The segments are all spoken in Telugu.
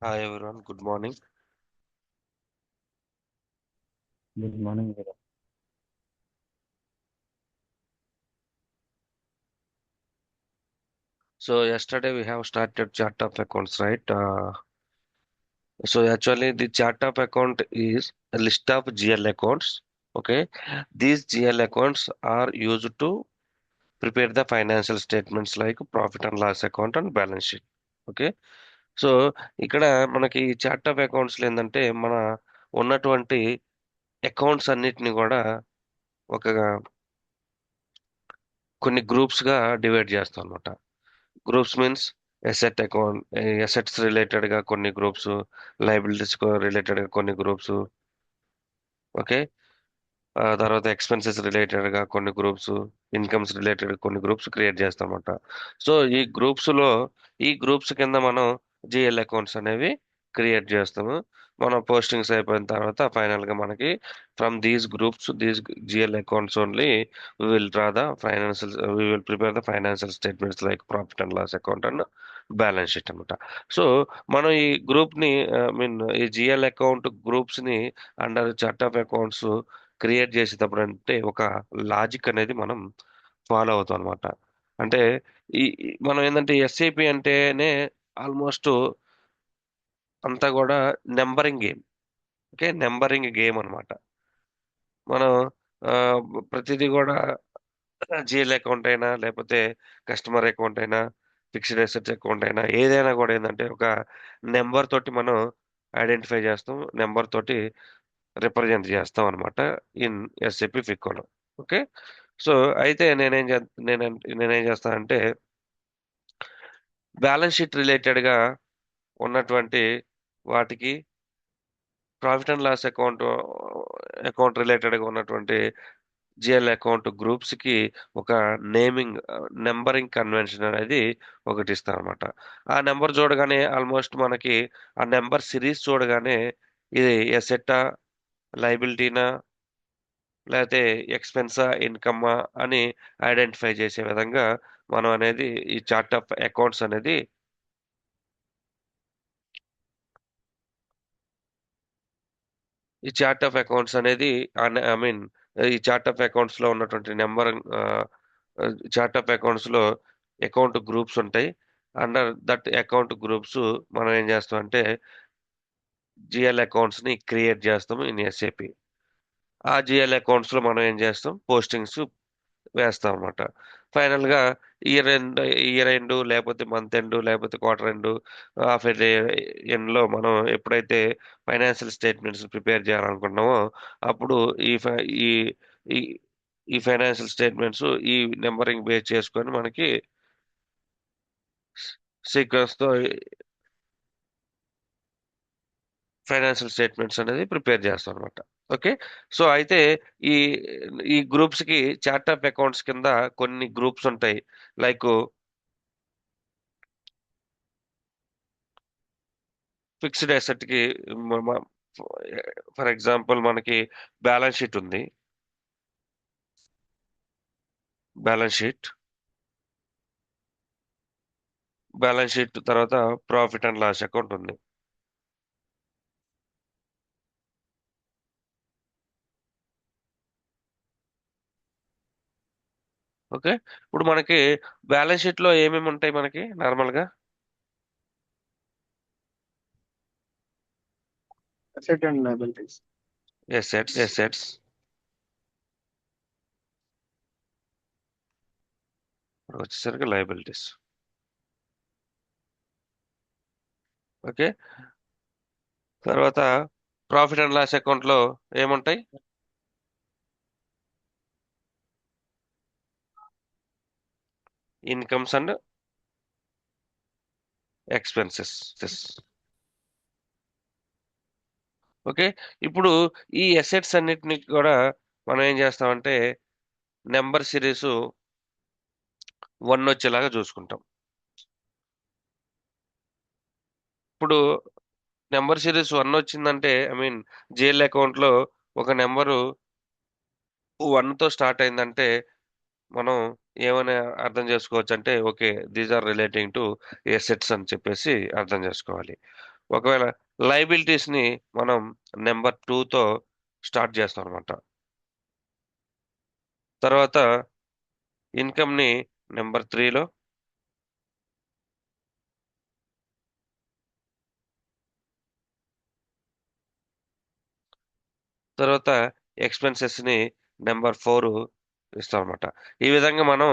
Hi everyone, good morning. Good morning, Vera. So yesterday we have started chart of accounts, right? So actually the chart of account is a list of GL accounts. Okay, these GL accounts are used to prepare the financial statements like profit and loss account and balance sheet. Okay, so ఇక్కడ మనకి చార్ట్ ఆఫ్ అకౌంట్స్ ఏంటంటే మన ఉన్నటువంటి అకౌంట్స్ అన్నిటిని కూడా ఒక కొన్ని గ్రూప్స్ గా డివైడ్ చేస్తాం అనమాట. Groups means asset account, assets related గా కొన్ని గ్రూప్స్, లైబిలిటీస్ రిలేటెడ్ గా కొన్ని గ్రూప్స్. ఓకే, తర్వాత ఎక్స్పెన్సెస్ రిలేటెడ్ గా కొన్ని గ్రూప్స్, ఇన్కమ్స్ రిలేటెడ్ కొన్ని గ్రూప్స్ క్రియేట్ చేస్తామన్నమాట. సో ఈ గ్రూప్స్ కింద మనం జిఎల్ అకౌంట్స్ అనేవి క్రియేట్ చేస్తాము. మనం పోస్టింగ్స్ అయిపోయిన తర్వాత ఫైనల్ గా మనకి from these GL accounts only will draw the financial we will prepare the financial statements like profit and loss account and balance sheet అన్నమాట. సో మనం ఈ గ్రూప్ ని మీన్ ఈ జిఎల్ అకౌంట్ గ్రూప్స్ ని under chart of accounts create చేసేటప్పుడు అంటే ఒక లాజిక్ అనేది మనం ఫాలో అవుతాం అనమాట. అంటే మనం ఏంటంటే ఎస్ఏపి అంటేనే ఆల్మోస్ట్ అంతా కూడా numbering game. Okay, numbering game అన్నమాట. మనం ఆ, ప్రతిదీ కూడా జిఎల్ అకౌంట్ అయినా లేకపోతే కస్టమర్ అకౌంట్ అయినా ఫిక్స్డ్ అసెట్స్ అకౌంట్ అయినా ఏదైనా కూడా ఏంటంటే ఒక నెంబర్ తోటి మనం ఐడెంటిఫై చేస్తాం, నెంబర్ తోటి రిప్రజెంట్ చేస్తాం అనమాట ఇన్ ఎస్ఏపి ఫికోలో. ఓకే, సో అయితే నేనేం చేస్తానంటే బ్యాలెన్స్ షీట్ రిలేటెడ్ గా ఉన్నటువంటి వాటికి, profit and loss account related గా ఉన్నటువంటి జిఎల్ అకౌంట్ గ్రూప్స్ కి ఒక నేమింగ్, నెంబరింగ్ కన్వెన్షన్ అనేది ఒకటి ఇస్తాం అనమాట. ఆ నెంబర్ చూడగానే ఆల్మోస్ట్ మనకి ఆ నెంబర్ సిరీస్ చూడగానే ఇది ఎసెట్టా, లైబిలిటీనా, లేకపోతే ఎక్స్పెన్సా, ఇన్కమ్మా అని ఐడెంటిఫై చేసే విధంగా మనం అనేది ఈ చార్ట్ ఆఫ్ అకౌంట్స్ అనేది ఈ చార్ట్ ఆఫ్ అకౌంట్స్ అనేది ఐ మీన్ ఈ చార్ట్ ఆఫ్ అకౌంట్స్ లో ఉన్నటువంటి నెంబర్, చార్ట్ ఆఫ్ అకౌంట్స్ లో అకౌంట్ గ్రూప్స్ ఉంటాయి. అండర్ దట్ అకౌంట్ గ్రూప్స్ మనం ఏం చేస్తాం అంటే జిఎల్ అకౌంట్స్ ని క్రియేట్ చేస్తాము ఇన్ ఎస్ఏపి. ఆ జిఎల్ అకౌంట్స్ లో మనం ఏం చేస్తాం, పోస్టింగ్స్ వేస్తాం అనమాట. ఫైనల్ గా ఇయర్ ఎండ్ లేకపోతే మంత్ ఎండ్ లేకపోతే క్వార్టర్ ఎండ్, హాఫ్ ఎండ్ లో మనం ఎప్పుడైతే ఫైనాన్షియల్ స్టేట్మెంట్స్ ప్రిపేర్ చేయాలనుకుంటున్నామో అప్పుడు ఈ ఫై- ఈ ఈ ఈ ఫైనాన్షియల్ స్టేట్మెంట్స్ ఈ నెంబరింగ్ బేస్ చేసుకొని మనకి సీక్వెన్స్ తో ఫైనాన్షియల్ స్టేట్మెంట్స్ అనేది ప్రిపేర్ చేస్తాం అనమాట. ఓకే, సో అయితే ఈ ఈ గ్రూప్స్ కి చార్ట్ ఆఫ్ అకౌంట్స్ కింద కొన్ని గ్రూప్స్ ఉంటాయి. లైక్ ఫిక్స్డ్ అసెట్ కి ఫర్ ఎగ్జాంపుల్ మనకి బ్యాలెన్స్ షీట్ ఉంది. బ్యాలెన్స్ షీట్ బ్యాలెన్స్ షీట్ తర్వాత ప్రాఫిట్ అండ్ లాస్ అకౌంట్ ఉంది. ఓకే, ఇప్పుడు మనకి బ్యాలెన్స్ షీట్ లో ఏమేమి ఉంటాయి మనకి నార్మల్ గా? Asset and liabilities. ఎసెట్స్ వచ్చేసరికి లయబిలిటీస్. ఓకే, తర్వాత ప్రాఫిట్ అండ్ లాస్ అకౌంట్ లో ఏముంటాయి? Incomes and expenses. ఓకే, ఇప్పుడు ఈ అసెట్స్ అన్నిటిని కూడా మనం ఏం చేస్తామంటే నెంబర్ సిరీస్ 1 వచ్చేలాగా చూసుకుంటాం. ఇప్పుడు నెంబర్ సిరీస్ 1 వచ్చిందంటే ఐ మీన్ జిఎల్ అకౌంట్ లో ఒక నెంబరు 1 తో స్టార్ట్ అయిందంటే మనం ఏమని అర్థం చేసుకోవచ్చు అంటే okay, these are relating to assets అని చెప్పేసి అర్థం చేసుకోవాలి. ఒకవేళ లయబిలిటీస్ ని మనం నెంబర్ 2తో స్టార్ట్ చేస్తాం అనమాట. తర్వాత ఇన్కమ్ ని నెంబర్ 3లో, తర్వాత ఎక్స్పెన్సెస్ ని నెంబర్ 4 ఇస్తాం అనమాట. ఈ విధంగా మనం,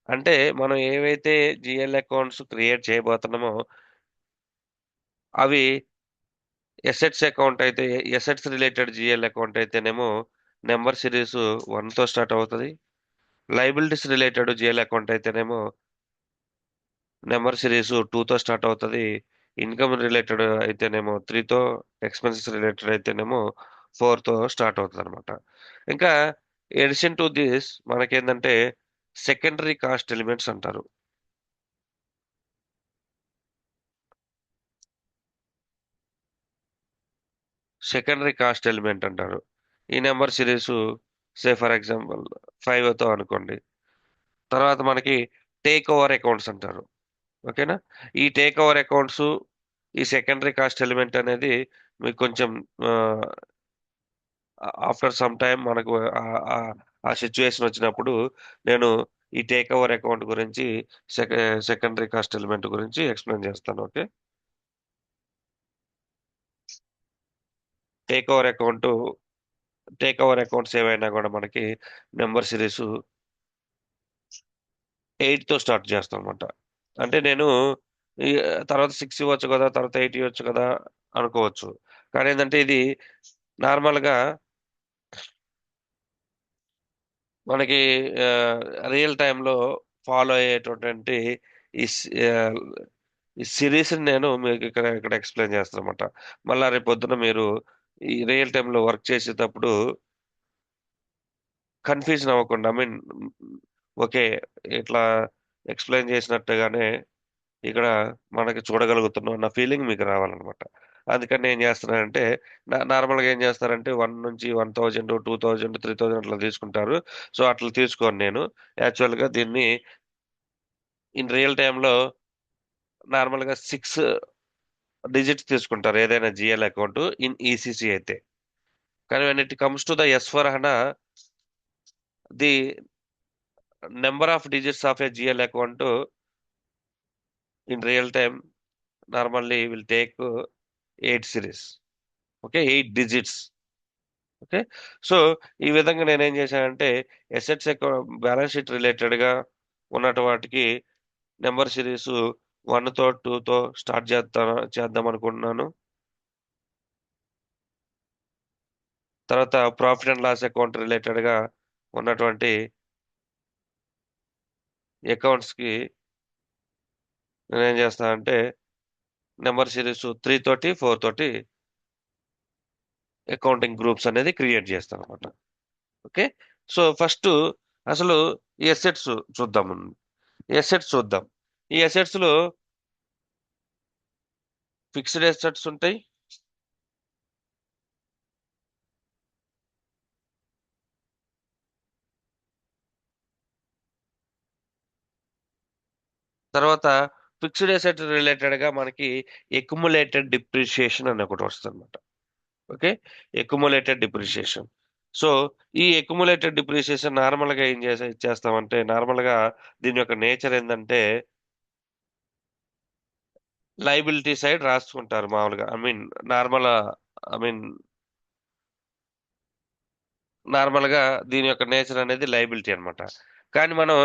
అంటే మనం ఏవైతే జిఎల్ అకౌంట్స్ క్రియేట్ చేయబోతున్నామో అవి ఎసెట్స్ అకౌంట్ అయితే, ఎసెట్స్ రిలేటెడ్ జిఎల్ అకౌంట్ అయితేనేమో నెంబర్ సిరీస్ 1తో స్టార్ట్ అవుతుంది. లైబిలిటీస్ రిలేటెడ్ జిఎల్ అకౌంట్ అయితేనేమో నెంబర్ సిరీస్ 2తో స్టార్ట్ అవుతుంది. ఇన్కమ్ రిలేటెడ్ అయితేనేమో 3తో, ఎక్స్పెన్సెస్ రిలేటెడ్ అయితేనేమో 4తో స్టార్ట్ అవుతుంది అనమాట. ఇంకా ఎడిషన్ టు దిస్ మనకేంటంటే సెకండరీ కాస్ట్ ఎలిమెంట్స్ అంటారు. సెకండరీ కాస్ట్ ఎలిమెంట్ అంటారు. ఈ number series say for example 5తో అనుకోండి. తర్వాత మనకి టేక్ ఓవర్ అకౌంట్స్ అంటారు. ఓకేనా? ఈ టేక్ ఓవర్ అకౌంట్స్, ఈ సెకండరీ కాస్ట్ ఎలిమెంట్ అనేది మీకు కొంచెం ఆఫ్టర్ సమ్ టైం మనకు ఆ సిచ్యువేషన్ వచ్చినప్పుడు నేను ఈ టేక్ ఓవర్ అకౌంట్ గురించి, సెకండరీ కాస్ట్ ఎలిమెంట్ గురించి ఎక్స్ప్లెయిన్ చేస్తాను. Okay. Take over account take over accounts ఏవైనా కూడా మనకి నెంబర్ సిరీస్ 8తో స్టార్ట్ చేస్తాం అనమాట. అంటే నేను ఈ తర్వాత 6 ఇవ్వచ్చు కదా, తర్వాత 8 ఇవ్వచ్చు కదా అనుకోవచ్చు. కానీ ఏంటంటే ఇది నార్మల్గా మనకి రియల్ టైంలో ఫాలో అయ్యేటటువంటి ఈ ఈ సిరీస్ నేను మీకు ఇక్కడ ఎక్స్ప్లెయిన్ చేస్తాను అనమాట. మళ్ళా రేపు పొద్దున మీరు ఈ రియల్ టైంలో వర్క్ చేసేటప్పుడు కన్ఫ్యూజన్ అవ్వకుండా, ఐ మీన్ ఓకే, ఇట్లా ఎక్స్ప్లెయిన్ చేసినట్టుగానే ఇక్కడ మనకి చూడగలుగుతున్నాం అన్న ఫీలింగ్ మీకు రావాలన్నమాట. అందుకని ఏం చేస్తున్నానంటే, నార్మల్గా ఏం చేస్తారంటే 1 నుంచి 1000, 2000, 3000 అట్లా తీసుకుంటారు. సో అట్లా తీసుకోను నేను. యాక్చువల్గా దీన్ని ఇన్ రియల్ టైంలో నార్మల్గా 6 డిజిట్స్ తీసుకుంటారు ఏదైనా జిఎల్ అకౌంట్ ఇన్ ఈసీసీ అయితే. కానీ when it comes to the S four HANA, the number of digits of a GL account in real time normally will take 8 series. Okay, 8 digits. Okay. So ఈ విధంగా నేనేం చేశానంటే ఎసెట్స్ బ్యాలెన్స్ షీట్ రిలేటెడ్ గా ఉన్నటు వాటికి నెంబర్ సిరీస్ 1తో 2తో స్టార్ట్ చేద్దాం అనుకుంటున్నాను. తర్వాత profit and loss account related గా ఉన్నటువంటి అకౌంట్స్ కి నేనేం చేస్తానంటే నెంబర్ సిరీస్ 3 తోటి 4 తోటి అకౌంటింగ్ గ్రూప్స్ అనేది క్రియేట్ చేస్తాను అనమాట. ఓకే. సో ఫస్ట్ అసలు ఈ ఎసెట్స్ చూద్దాం. ఎసెట్స్ చూద్దాం. ఈ ఎసెట్స్ లో ఫిక్స్డ్ ఎసెట్స్ ఉంటాయి, తర్వాత ఫిక్స్డ్ ఎసెట్ రిలేటెడ్ గా మనకి ఎక్యుములేటెడ్ డిప్రిషియేషన్ అని ఒకటి వస్తుంది అనమాట. ఓకే. Accumulated depreciation. సో ఈ ఎక్యుములేటెడ్ డిప్రిషియేషన్ నార్మల్ గా ఏం చేస్తామంటే, నార్మల్ గా దీని యొక్క నేచర్ ఏంటంటే లైబిలిటీ సైడ్ రాసుకుంటారు మామూలుగా. I mean normal I mean normal గా దీని యొక్క నేచర్ అనేది లైబిలిటీ అన్నమాట. కానీ మనం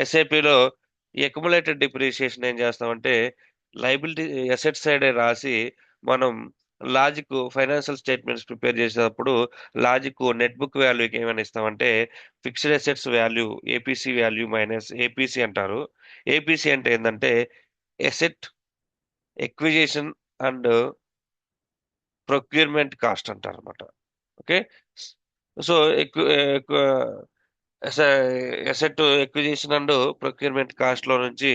ఎస్ఐపిలో ఎక్యుములేటెడ్ డిప్రిసియేషన్ ఏం చేస్తామంటే లైబిలిటీ ఎసెట్ సైడ్ రాసి మనం లాజిక్ ఫైనాన్షియల్ స్టేట్మెంట్స్ ప్రిపేర్ చేసేటప్పుడు లాజిక్ నెట్ బుక్ వాల్యూకి ఏమైనా ఇస్తామంటే fixed assets value APC value minus APC అంటారు. ఏపీసీ అంటే ఏంటంటే asset acquisition and procurement cost అంటారు అనమాట. Okay. So asset acquisition and procurement cost లో నుంచి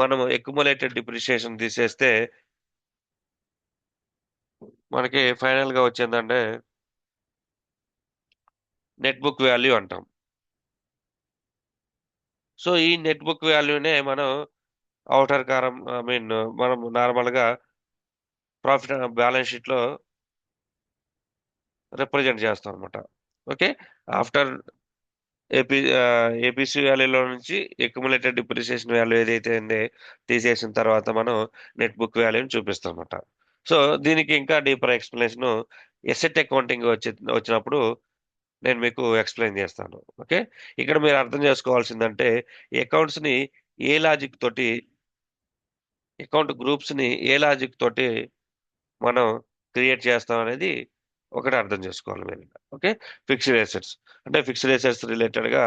మనం ఎక్యుములేటెడ్ డిప్రిసియేషన్ తీసేస్తే మనకి ఫైనల్ గా వచ్చిందంటే నెట్ బుక్ వాల్యూ అంటాం. సో ఈ నెట్ బుక్ వాల్యూనే మనం అవుటర్ కారం, ఐ మీన్ మనం నార్మల్ గా ప్రాఫిట్ బ్యాలెన్స్ షీట్లో రిప్రజెంట్ చేస్తాం అనమాట. ఓకే. ఆఫ్టర్ ఏపీసీ వాల్యూలో నుంచి ఎక్యుములేటెడ్ డిప్రిసియేషన్ వాల్యూ ఏదైతే ఉందో తీసేసిన తర్వాత మనం నెట్ బుక్ వాల్యూని చూపిస్తాం అనమాట. సో దీనికి ఇంకా డీపర్ ఎక్స్ప్లెనేషన్ ఎసెట్ అకౌంటింగ్ వచ్చినప్పుడు నేను మీకు ఎక్స్ప్లెయిన్ చేస్తాను. ఓకే. ఇక్కడ మీరు అర్థం చేసుకోవాల్సిందంటే అకౌంట్స్ ని ఏ లాజిక్ తోటి అకౌంట్ గ్రూప్స్ ని ఏ లాజిక్ తోటి మనం క్రియేట్ చేస్తాం అనేది ఒకటి అర్థం చేసుకోవాలి మీరు. ఓకే. ఫిక్స్డ్ అసెట్స్ అంటే ఫిక్స్డ్ అసెట్స్ రిలేటెడ్ గా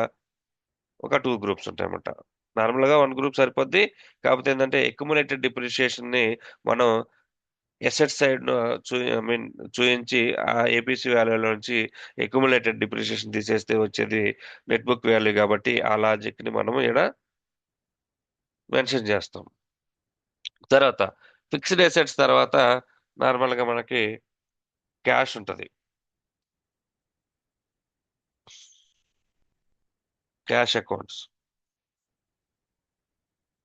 ఒక 2 గ్రూప్స్ ఉంటాయన్నమాట. నార్మల్ గా 1 గ్రూప్ సరిపోద్ది. కాకపోతే ఏంటంటే అక్యుములేటెడ్ డిప్రిసియేషన్ ని మనం ఎసెట్ సైడ్ ఐ మీన్ చూయించి ఆ ఏపీసీ వాల్యూలో నుంచి అక్యుములేటెడ్ డిప్రిసియేషన్ తీసేస్తే వచ్చేది నెట్ బుక్ వాల్యూ కాబట్టి ఆ లాజిక్ ని మనం ఇక్కడ మెన్షన్ చేస్తాం. తర్వాత ఫిక్స్డ్ అసెట్స్ తర్వాత నార్మల్ గా మనకి క్యాష్ ఉంటది. క్యాష్ అకౌంట్స్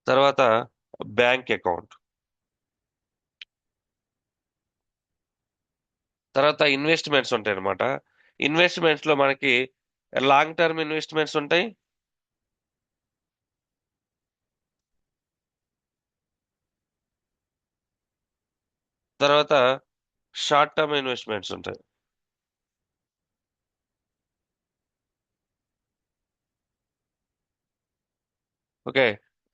తర్వాత బ్యాంక్ అకౌంట్ తర్వాత ఇన్వెస్ట్మెంట్స్ ఉంటాయి అనమాట. ఇన్వెస్ట్మెంట్స్ లో మనకి లాంగ్ టర్మ్ ఇన్వెస్ట్మెంట్స్ ఉంటాయి. తర్వాత షార్ట్ టర్మ్ ఇన్వెస్ట్మెంట్స్ ఉంటాయి. ఓకే.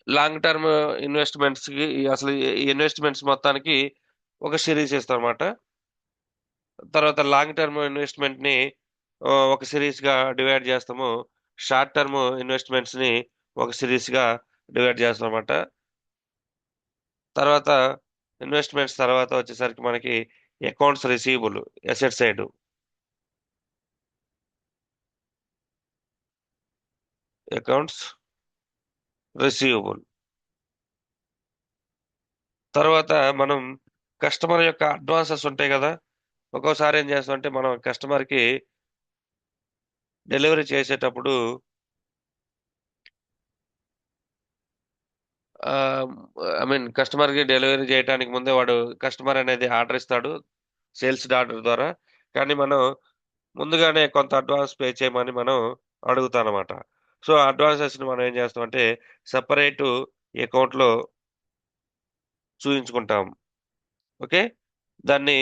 లాంగ్ టర్మ్ ఇన్వెస్ట్మెంట్స్ కి అసలు ఈ ఇన్వెస్ట్మెంట్స్ మొత్తానికి ఒక సిరీస్ ఇస్తాం అనమాట. తర్వాత లాంగ్ టర్మ్ ఇన్వెస్ట్మెంట్ ని ఒక సిరీస్ గా డివైడ్ చేస్తాము. షార్ట్ టర్మ్ ఇన్వెస్ట్మెంట్స్ ని ఒక సిరీస్ గా డివైడ్ చేస్తాం అనమాట. తర్వాత ఇన్వెస్ట్మెంట్స్ తర్వాత వచ్చేసరికి మనకి accounts receivable asset side accounts receivable తర్వాత మనం కస్టమర్ యొక్క అడ్వాన్సెస్ ఉంటాయి కదా. ఒక్కోసారి ఏం చేస్తామంటే మనం కస్టమర్ కి డెలివరీ చేసేటప్పుడు ఐ మీన్ కస్టమర్ కి డెలివరీ చేయడానికి ముందే వాడు కస్టమర్ అనేది ఆర్డర్ ఇస్తాడు సేల్స్ ఆర్డర్ ద్వారా. కానీ మనం ముందుగానే కొంత అడ్వాన్స్ పే చేయమని మనం అడుగుతాం అనమాట. సో అడ్వాన్సెస్ ని మనం ఏం చేస్తామంటే సెపరేట్ అకౌంట్ లో చూయించుకుంటాం. ఓకే. దాన్ని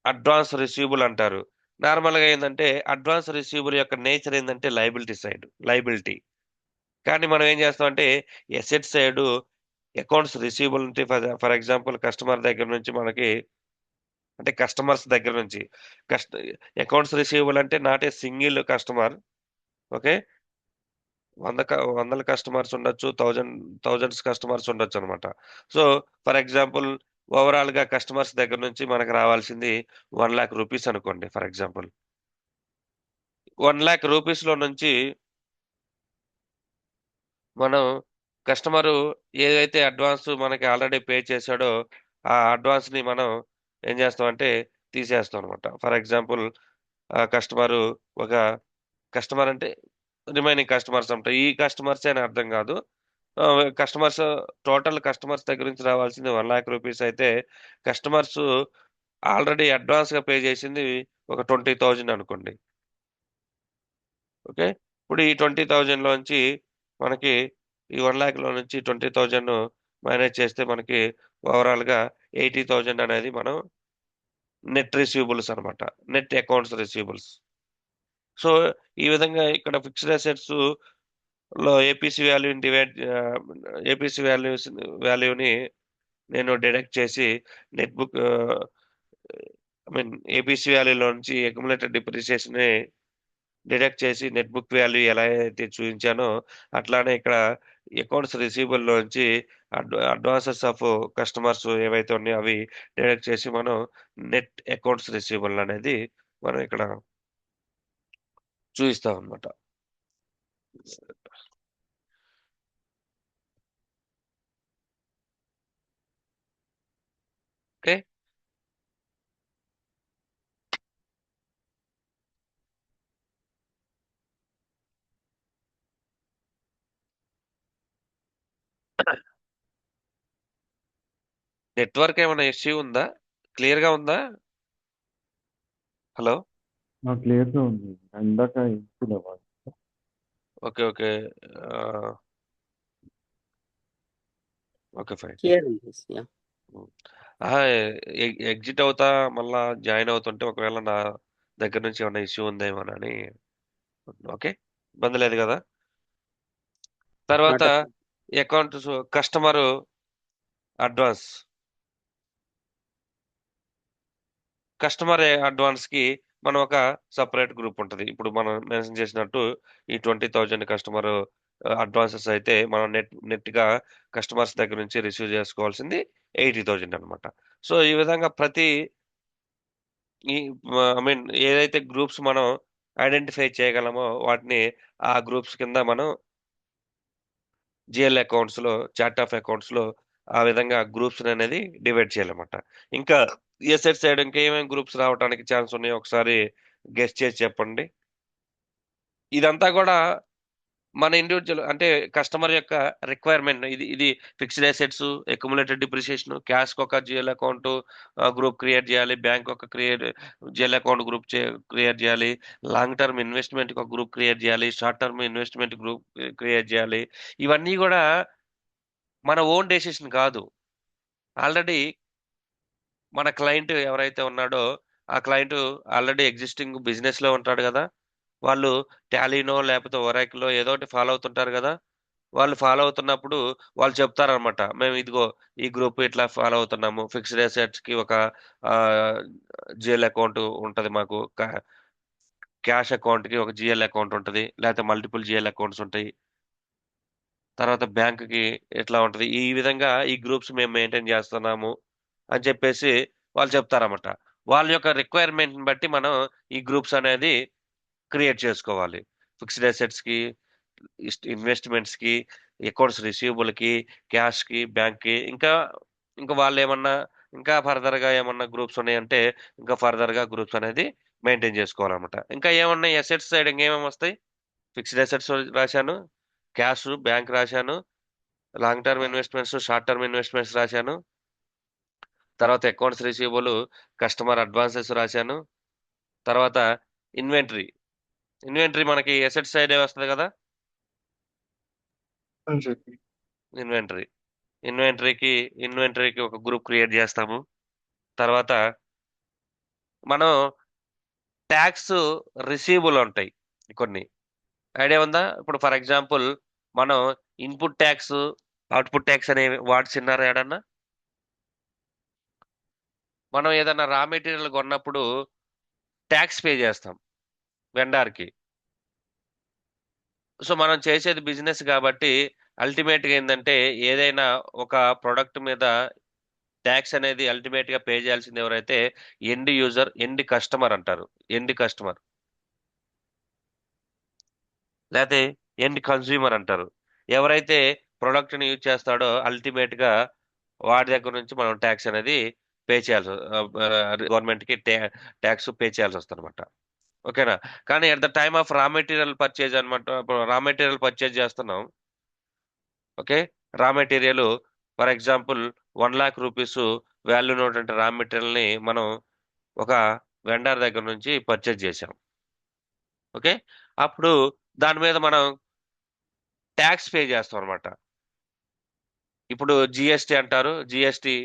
అడ్వాన్స్ రిసీవబుల్ అంటారు. నార్మల్ గా ఏంటంటే అడ్వాన్స్ రిసీవబుల్ యొక్క నేచర్ ఏంటంటే లైబిలిటీ సైడ్ లైబిలిటీ. కానీ మనం ఏం చేస్తామంటే ఎసెట్ సైడ్ అకౌంట్స్ రిసీవబుల్ ఉంటే ఫర్ ఎగ్జాంపుల్ కస్టమర్ దగ్గర నుంచి మనకి అంటే కస్టమర్స్ దగ్గర నుంచి కస్ట అకౌంట్స్ రిసీవబుల్ అంటే not a single customer. Okay. వందల కస్టమర్స్ ఉండొచ్చు. థౌజండ్స్ కస్టమర్స్ ఉండొచ్చు అనమాట. సో ఫర్ ఎగ్జాంపుల్ ఓవరాల్ గా కస్టమర్స్ దగ్గర నుంచి మనకు రావాల్సింది 1,00,000 రూపీస్ అనుకోండి ఫర్ ఎగ్జాంపుల్. 1,00,000 రూపీస్ లో నుంచి మనం కస్టమరు ఏదైతే అడ్వాన్స్ మనకి ఆల్రెడీ పే చేశాడో ఆ అడ్వాన్స్ ని మనం ఏం చేస్తామంటే తీసేస్తాం అనమాట. ఫర్ ఎగ్జాంపుల్ ఆ కస్టమరు ఒక కస్టమర్ అంటే రిమైనింగ్ కస్టమర్స్ ఉంటాయి. ఈ కస్టమర్స్ అని అర్థం కాదు. కస్టమర్స్ టోటల్ కస్టమర్స్ దగ్గర నుంచి రావాల్సింది 1,00,000 రూపీస్ అయితే కస్టమర్స్ ఆల్రెడీ అడ్వాన్స్ గా పే చేసింది ఒక 20,000 అనుకోండి. ఓకే. ఇప్పుడు ఈ 20,000 లోంచి మనకి ఈ 1,00,000 లో నుంచి 20,000 మైనస్ చేస్తే మనకి ఓవరాల్ గా 80,000 అనేది మనం నెట్ రిసీవబుల్స్ అన్నమాట. Net accounts receivables. సో ఈ విధంగా ఇక్కడ ఫిక్స్డ్ అసెట్స్ లో ఏపీసీ వాల్యూని ఏపీసీ వాల్యూని నేను డిడక్ట్ చేసి net book I mean APC వాల్యూలో నుంచి అక్యుములేటెడ్ డిప్రిసియేషన్ డిడక్ట్ చేసి నెట్ బుక్ వాల్యూ ఎలా అయితే చూపించానో అట్లానే ఇక్కడ అకౌంట్స్ రిసీవబుల్ లోంచి అడ్వాన్సెస్ ఆఫ్ కస్టమర్స్ ఏవైతే ఉన్నాయో అవి డిడక్ట్ చేసి మనం నెట్ అకౌంట్స్ రిసీవబుల్ అనేది మనం ఇక్కడ చూపిస్తాం అనమాట. ఓకే. నెట్వర్క్ ఏమైనా ఇష్యూ ఉందా? క్లియర్ గా ఉందా? హలో. క్లియర్గా ఉంది. ఇందాక input okay, okay. Okay, fine. Clear on this, yeah. Exit అవుతా మళ్ళా జాయిన్ అవుతుంటే ఒకవేళ నా దగ్గర నుంచి ఏమైనా ఇష్యూ ఉందేమోనని. ఓకే, ఇబ్బంది లేదు కదా? తర్వాత Not a account customer advance. Customer advance కి మనం ఒక సపరేట్ గ్రూప్ ఉంటుంది. ఇప్పుడు మనం మెన్షన్ చేసినట్టు ఈ 20,000 కస్టమర్ అడ్వాన్సెస్ అయితే మనం నెట్ గా కస్టమర్స్ దగ్గర నుంచి రిసీవ్ చేసుకోవాల్సింది 80,000 అనమాట. సో ఈ విధంగా ప్రతి ఈ ఐ మీన్ ఏదైతే గ్రూప్స్ మనం ఐడెంటిఫై చేయగలమో వాటిని ఆ గ్రూప్స్ కింద మనం జిఎల్ అకౌంట్స్ లో, చార్ట్ ఆఫ్ అకౌంట్స్ లో ఆ విధంగా గ్రూప్స్ అనేది డివైడ్ చేయాలన్నమాట. ఇంకా ఎసెట్ సైడ్ ఇంకా ఏమేమి గ్రూప్స్ రావడానికి ఛాన్స్ ఉన్నాయో ఒకసారి గెస్ట్ చేసి చెప్పండి. ఇదంతా కూడా మన ఇండివిజువల్ అంటే కస్టమర్ యొక్క రిక్వైర్మెంట్. ఇది ఇది fixed assets, accumulated depreciation, cash ఒక జిఎల్ అకౌంట్ గ్రూప్ క్రియేట్ చేయాలి, బ్యాంక్ ఒక జిఎల్ అకౌంట్ గ్రూప్ క్రియేట్ చేయాలి, లాంగ్ టర్మ్ ఇన్వెస్ట్మెంట్ ఒక గ్రూప్ క్రియేట్ చేయాలి, short term investment group create చేయాలి. ఇవన్నీ కూడా మన ఓన్ డెసిషన్ కాదు. ఆల్రెడీ మన క్లయింట్ ఎవరైతే ఉన్నాడో ఆ క్లయింట్ ఆల్రెడీ ఎగ్జిస్టింగ్ బిజినెస్ లో ఉంటాడు కదా. వాళ్ళు టాలీనో లేకపోతే ఒరాకిలో ఏదో ఒకటి ఫాలో అవుతుంటారు కదా. వాళ్ళు ఫాలో అవుతున్నప్పుడు వాళ్ళు చెప్తారనమాట, మేము ఇదిగో ఈ గ్రూప్ ఇట్లా ఫాలో అవుతున్నాము. ఫిక్స్డ్ అసెట్స్ కి ఒక జిఎల్ అకౌంట్ ఉంటది మాకు, క్యాష్ అకౌంట్ కి ఒక జిఎల్ అకౌంట్ ఉంటది, లేకపోతే మల్టిపుల్ జిఎల్ అకౌంట్స్ ఉంటాయి. తర్వాత బ్యాంక్ కి ఎట్లా ఉంటది, ఈ విధంగా ఈ గ్రూప్స్ మేము మెయింటైన్ చేస్తున్నాము అని చెప్పేసి వాళ్ళు చెప్తారన్నమాట. వాళ్ళ యొక్క రిక్వైర్మెంట్ బట్టి మనం ఈ గ్రూప్స్ అనేది క్రియేట్ చేసుకోవాలి. ఫిక్స్డ్ అసెట్స్ కి, ఇన్వెస్ట్మెంట్స్ కి, అకౌంట్స్ రిసీవబుల్ కి, క్యాష్ కి, బ్యాంక్ కి, ఇంకా ఇంకా వాళ్ళు ఏమన్నా ఇంకా ఫర్దర్ గా ఏమన్నా గ్రూప్స్ ఉన్నాయంటే ఇంకా ఫర్దర్ గా గ్రూప్స్ అనేది మెయింటైన్ చేసుకోవాలన్నమాట. ఇంకా ఏమన్నా అసెట్స్ సైడ్ ఇంకేమేమి వస్తాయి? ఫిక్స్డ్ అసెట్స్ రాశాను, క్యాష్ బ్యాంక్ రాశాను, long term investments, short term investments రాశాను, తర్వాత అకౌంట్స్ రిసీవబుల్, కస్టమర్ అడ్వాన్సెస్ రాశాను, తర్వాత ఇన్వెంటరీ. ఇన్వెంటరీ మనకి అసెట్ సైడే వస్తుంది కదా. చెప్పి ఇన్వెంటరీ ఇన్వెంటరీకి ఇన్వెంటరీకి ఒక గ్రూప్ క్రియేట్ చేస్తాము. తర్వాత మనం ట్యాక్స్ రిసీవబుల్ ఉంటాయి కొన్ని. ఐడియా ఉందా? ఇప్పుడు ఫర్ ఎగ్జాంపుల్ మనం ఇన్పుట్ ట్యాక్స్, అవుట్పుట్ ట్యాక్స్ అనే వాటి చిన్నారు ఏడన్నా. మనం ఏదైనా రా మెటీరియల్ కొన్నప్పుడు ట్యాక్స్ పే చేస్తాం వెండార్కి. సో మనం చేసేది బిజినెస్ కాబట్టి అల్టిమేట్ గా ఏంటంటే ఏదైనా ఒక ప్రొడక్ట్ మీద ట్యాక్స్ అనేది అల్టిమేట్ గా పే చేయాల్సింది ఎవరైతే ఎండ్ యూజర్, ఎండ్ కస్టమర్ అంటారు. ఎండ్ కస్టమర్ లేకపోతే ఎండ్ కన్స్యూమర్ అంటారు. ఎవరైతే ప్రొడక్ట్ ని యూజ్ చేస్తాడో అల్టిమేట్ గా వాడి దగ్గర నుంచి మనం ట్యాక్స్ అనేది పే చేయాల్సి, గవర్నమెంట్ కి ట్యాక్స్ పే చేయాల్సి వస్తుంది అనమాట. ఓకేనా? కానీ at the time of raw material purchase అనమాట. రా మెటీరియల్ పర్చేజ్ చేస్తున్నాం. Okay, raw material for example 1,00,000 rupees value ఉన్నటువంటి రా మెటీరియల్ ని మనం ఒక వెండర్ దగ్గర నుంచి పర్చేజ్ చేసాం. ఓకే, అప్పుడు దాని మీద మనం ట్యాక్స్ పే చేస్తాం అనమాట. ఇప్పుడు జిఎస్టి అంటారు. GST,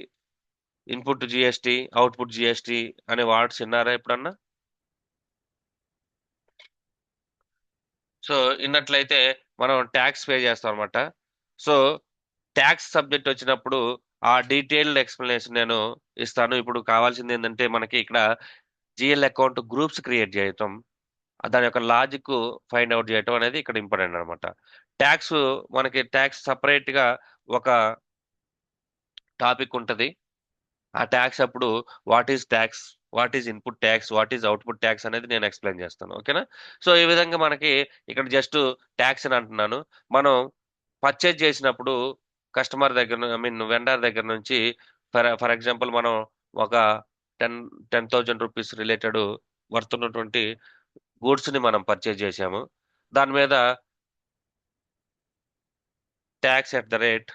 input GST, output GST అనే వర్డ్స్ విన్నారా ఎప్పుడన్నా? సో ఇన్నట్లయితే మనం ట్యాక్స్ పే చేస్తాం అనమాట. సో ట్యాక్స్ సబ్జెక్ట్ వచ్చినప్పుడు ఆ డీటెయిల్డ్ ఎక్స్ప్లెనేషన్ నేను ఇస్తాను. ఇప్పుడు కావాల్సింది ఏంటంటే మనకి ఇక్కడ జిఎల్ అకౌంట్ గ్రూప్స్ క్రియేట్ చేయటం, దాని యొక్క లాజిక్ ఫైండ్ అవుట్ చేయటం అనేది ఇక్కడ ఇంపార్టెంట్ అనమాట. ట్యాక్స్, మనకి ట్యాక్స్ సపరేట్ గా ఒక టాపిక్ ఉంటది. ఆ ట్యాక్స్ అప్పుడు what is tax, what is input tax, what is output tax అనేది నేను ఎక్స్ప్లెయిన్ చేస్తాను. ఓకేనా? సో ఈ విధంగా మనకి ఇక్కడ జస్ట్ ట్యాక్స్ అని అంటున్నాను. మనం పర్చేజ్ చేసినప్పుడు కస్టమర్ దగ్గర, ఐ మీన్ వెండర్ దగ్గర నుంచి ఫర్ ఎగ్జాంపుల్ మనం ఒక టెన్ 10,000 రూపీస్ రిలేటెడ్ వర్త్ ఉన్నటువంటి గూడ్స్ ని మనం పర్చేజ్ చేసాము. దాని మీద tax at the rate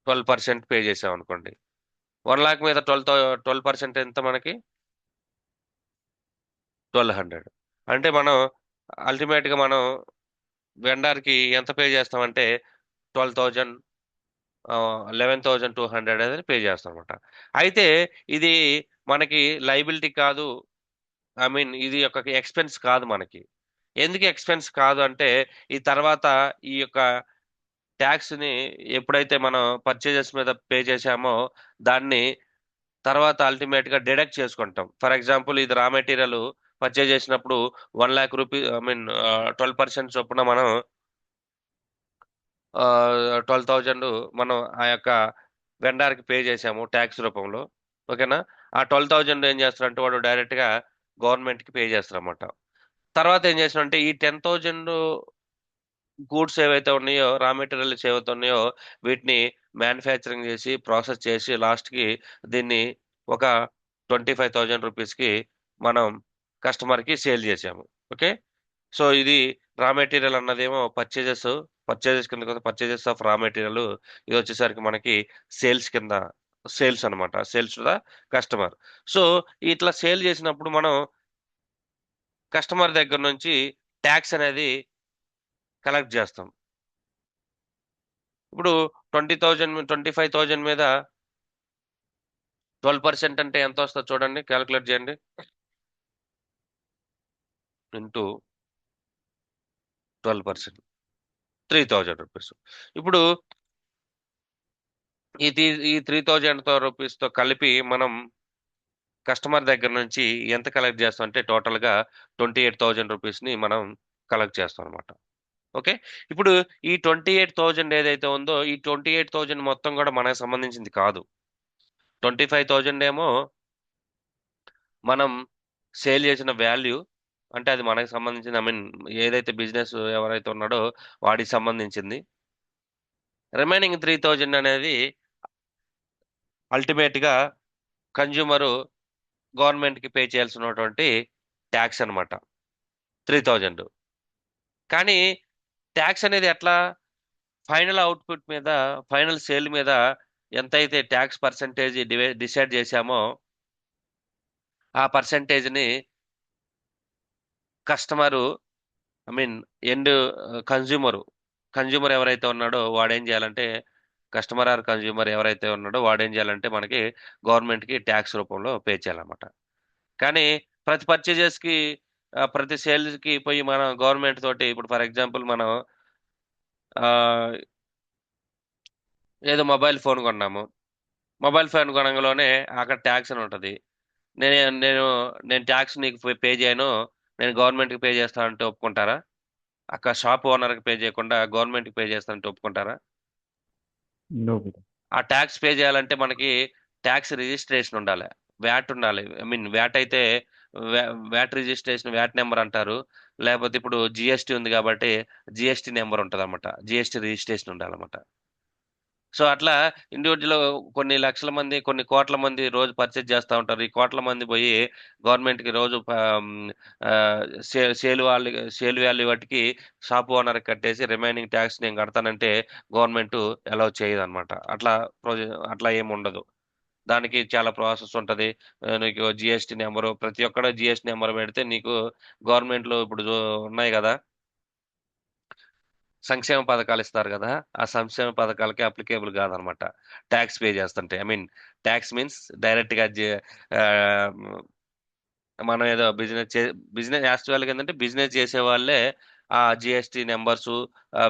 12% pay చేసాం అనుకోండి. 1 లాక్ మీద 12% ఎంత మనకి? 1200. అంటే మనం అల్టిమేట్ గా మనం వెండర్ కి ఎంత పే చేస్తామంటే 12,000, 11,200 అనేది పే చేస్తాం అనమాట. అయితే ఇది మనకి లైబిలిటీ కాదు, ఐ మీన్ ఇది ఒక ఎక్స్పెన్స్ కాదు మనకి. ఎందుకు ఎక్స్పెన్స్ కాదు అంటే, ఈ తర్వాత ఈ యొక్క ట్యాక్స్ ని ఎప్పుడైతే మనం పర్చేజెస్ మీద పే చేశామో దాన్ని తర్వాత అల్టిమేట్ గా డిడక్ట్ చేసుకుంటాం. ఫర్ ఎగ్జాంపుల్ ఇది రా మెటీరియల్ పర్చేజ్ చేసినప్పుడు 1 లాక్ రూపీ, ఐ మీన్ 12% చొప్పున మనం 12,000 మనం ఆ యొక్క వెండార్కి పే చేసాము ట్యాక్స్ రూపంలో. ఓకేనా? ఆ 12,000 ఏం చేస్తారంటే వాడు డైరెక్ట్ గా గవర్నమెంట్ కి పే చేస్తారన్నమాట. తర్వాత ఏం చేస్తారంటే ఈ 10,000 గూడ్స్ ఏవైతే ఉన్నాయో, రా మెటీరియల్స్ ఏవైతే ఉన్నాయో వీటిని మ్యానుఫ్యాక్చరింగ్ చేసి ప్రాసెస్ చేసి లాస్ట్ కి దీన్ని ఒక 25,000 రూపీస్ కి మనం కస్టమర్ కి సేల్ చేసాము. ఓకే. సో ఇది రా మెటీరియల్ అన్నదేమో పర్చేజెస్ కింద పర్చేజెస్ ఆఫ్ రా మెటీరియల్. ఇది వచ్చేసరికి మనకి సేల్స్ కింద, సేల్స్ అన్నమాట, sales to the customer. So ఇట్లా సేల్ చేసినప్పుడు మనం కస్టమర్ దగ్గర నుంచి ట్యాక్స్ అనేది కలెక్ట్ చేస్తాం. ఇప్పుడు 20,000 25,000 మీద 12% అంటే ఎంత వస్తుంది చూడండి, క్యాలిక్యులేట్ చేయండి. Into 12%, 3,000 rupees. ఇప్పుడు ఈ 3,000 రూపీస్ తో కలిపి మనం కస్టమర్ దగ్గర నుంచి ఎంత కలెక్ట్ చేస్తాం అంటే టోటల్ గా 28,000 రూపీస్ ని మనం కలెక్ట్ చేస్తాం అనమాట. ఓకే. ఇప్పుడు ఈ 28,000 ఏదైతే ఉందో ఈ 28,000 మొత్తం కూడా మనకు సంబంధించింది కాదు. 25,000 ఏమో మనం సేల్ చేసిన వాల్యూ, అంటే అది మనకి సంబంధించిన, ఐ మీన్ ఏదైతే బిజినెస్ ఎవరైతే ఉన్నాడో వాడికి సంబంధించింది. రిమైనింగ్ 3,000 అనేది అల్టిమేట్ గా కన్జ్యూమర్ గవర్నమెంట్ కి పే చేయాల్సినటువంటి ట్యాక్స్ అన్నమాట, 3,000. కానీ ట్యాక్స్ అనేది ఎట్లా? ఫైనల్ అవుట్పుట్ మీద, ఫైనల్ సేల్ మీద ఎంతైతే ట్యాక్స్ పర్సంటేజ్ డిసైడ్ చేశామో ఆ పర్సంటేజ్ ని customer, I mean end consumer, consumer ఎవరైతే ఉన్నాడో వాడేం చేయాలంటే, కస్టమర్ ఆర్ కన్జ్యూమర్ ఎవరైతే ఉన్నాడో వాడేం చేయాలంటే మనకి గవర్నమెంట్ కి ట్యాక్స్ రూపంలో పే చేయాలన్నమాట. కానీ ప్రతి పర్చేజెస్ కి, ప్రతి సేల్స్ కి పోయి మనం గవర్నమెంట్ తోటి, ఇప్పుడు ఫర్ ఎగ్జాంపుల్ మనం ఆ, ఏదో మొబైల్ ఫోన్ కొన్నాము. మొబైల్ ఫోన్ కొనగానే అక్కడ ట్యాక్స్ అని ఉంటది. నేను నేను నేను ట్యాక్స్ నీకు పే చేయను, నేను గవర్నమెంట్ కి పే చేస్తానంటే ఒప్పుకుంటారా? అక్కడ షాప్ ఓనర్ కి పే చేయకుండా గవర్నమెంట్ కి పే చేస్తానంటే ఒప్పుకుంటారా? No bro. ఆ ట్యాక్స్ పే చేయాలంటే మనకి ట్యాక్స్ రిజిస్ట్రేషన్ ఉండాలి, వ్యాట్ ఉండాలి. ఐ మీన్ వ్యాట్ అయితే వ్యాట్ రిజిస్ట్రేషన్, వ్యాట్ నెంబర్ అంటారు. లేకపోతే ఇప్పుడు జిఎస్టీ ఉంది కాబట్టి జిఎస్టీ నెంబర్ ఉంటుంది అనమాట, జిఎస్టీ రిజిస్ట్రేషన్ ఉండాలన్నమాట. సో అట్లా ఇండివిజువల్ కొన్ని లక్షల మంది, కొన్ని కోట్ల మంది రోజు పర్చేజ్ చేస్తూ ఉంటారు. ఈ కోట్ల మంది పోయి గవర్నమెంట్ కి రోజు సేల్ వాల్యూ వాటికి షాప్ ఓనర్ కట్టేసి రిమైనింగ్ ట్యాక్స్ నేను కడతానంటే గవర్నమెంట్ అలౌ చేయదు అనమాట. అట్లా ఏమి ఉండదు. దానికి చాలా ప్రాసెస్ ఉంటది. నీకు జిఎస్టీ నెంబరు, ప్రతి ఒక్కడ జిఎస్టీ నెంబర్ పెడితే నీకు గవర్నమెంట్ లో ఇప్పుడు ఉన్నాయి కదా సంక్షేమ పథకాలు ఇస్తారు కదా, ఆ సంక్షేమ పథకాలకి అప్లికేబుల్ కాదనమాట ట్యాక్స్ పే చేస్తుంటే. I mean tax means direct గా ఆ, మనం ఏదో బిజినెస్ యాక్చువల్గా ఏంటంటే బిజినెస్ చేసే వాళ్ళే ఆ జిఎస్టి నెంబర్స్,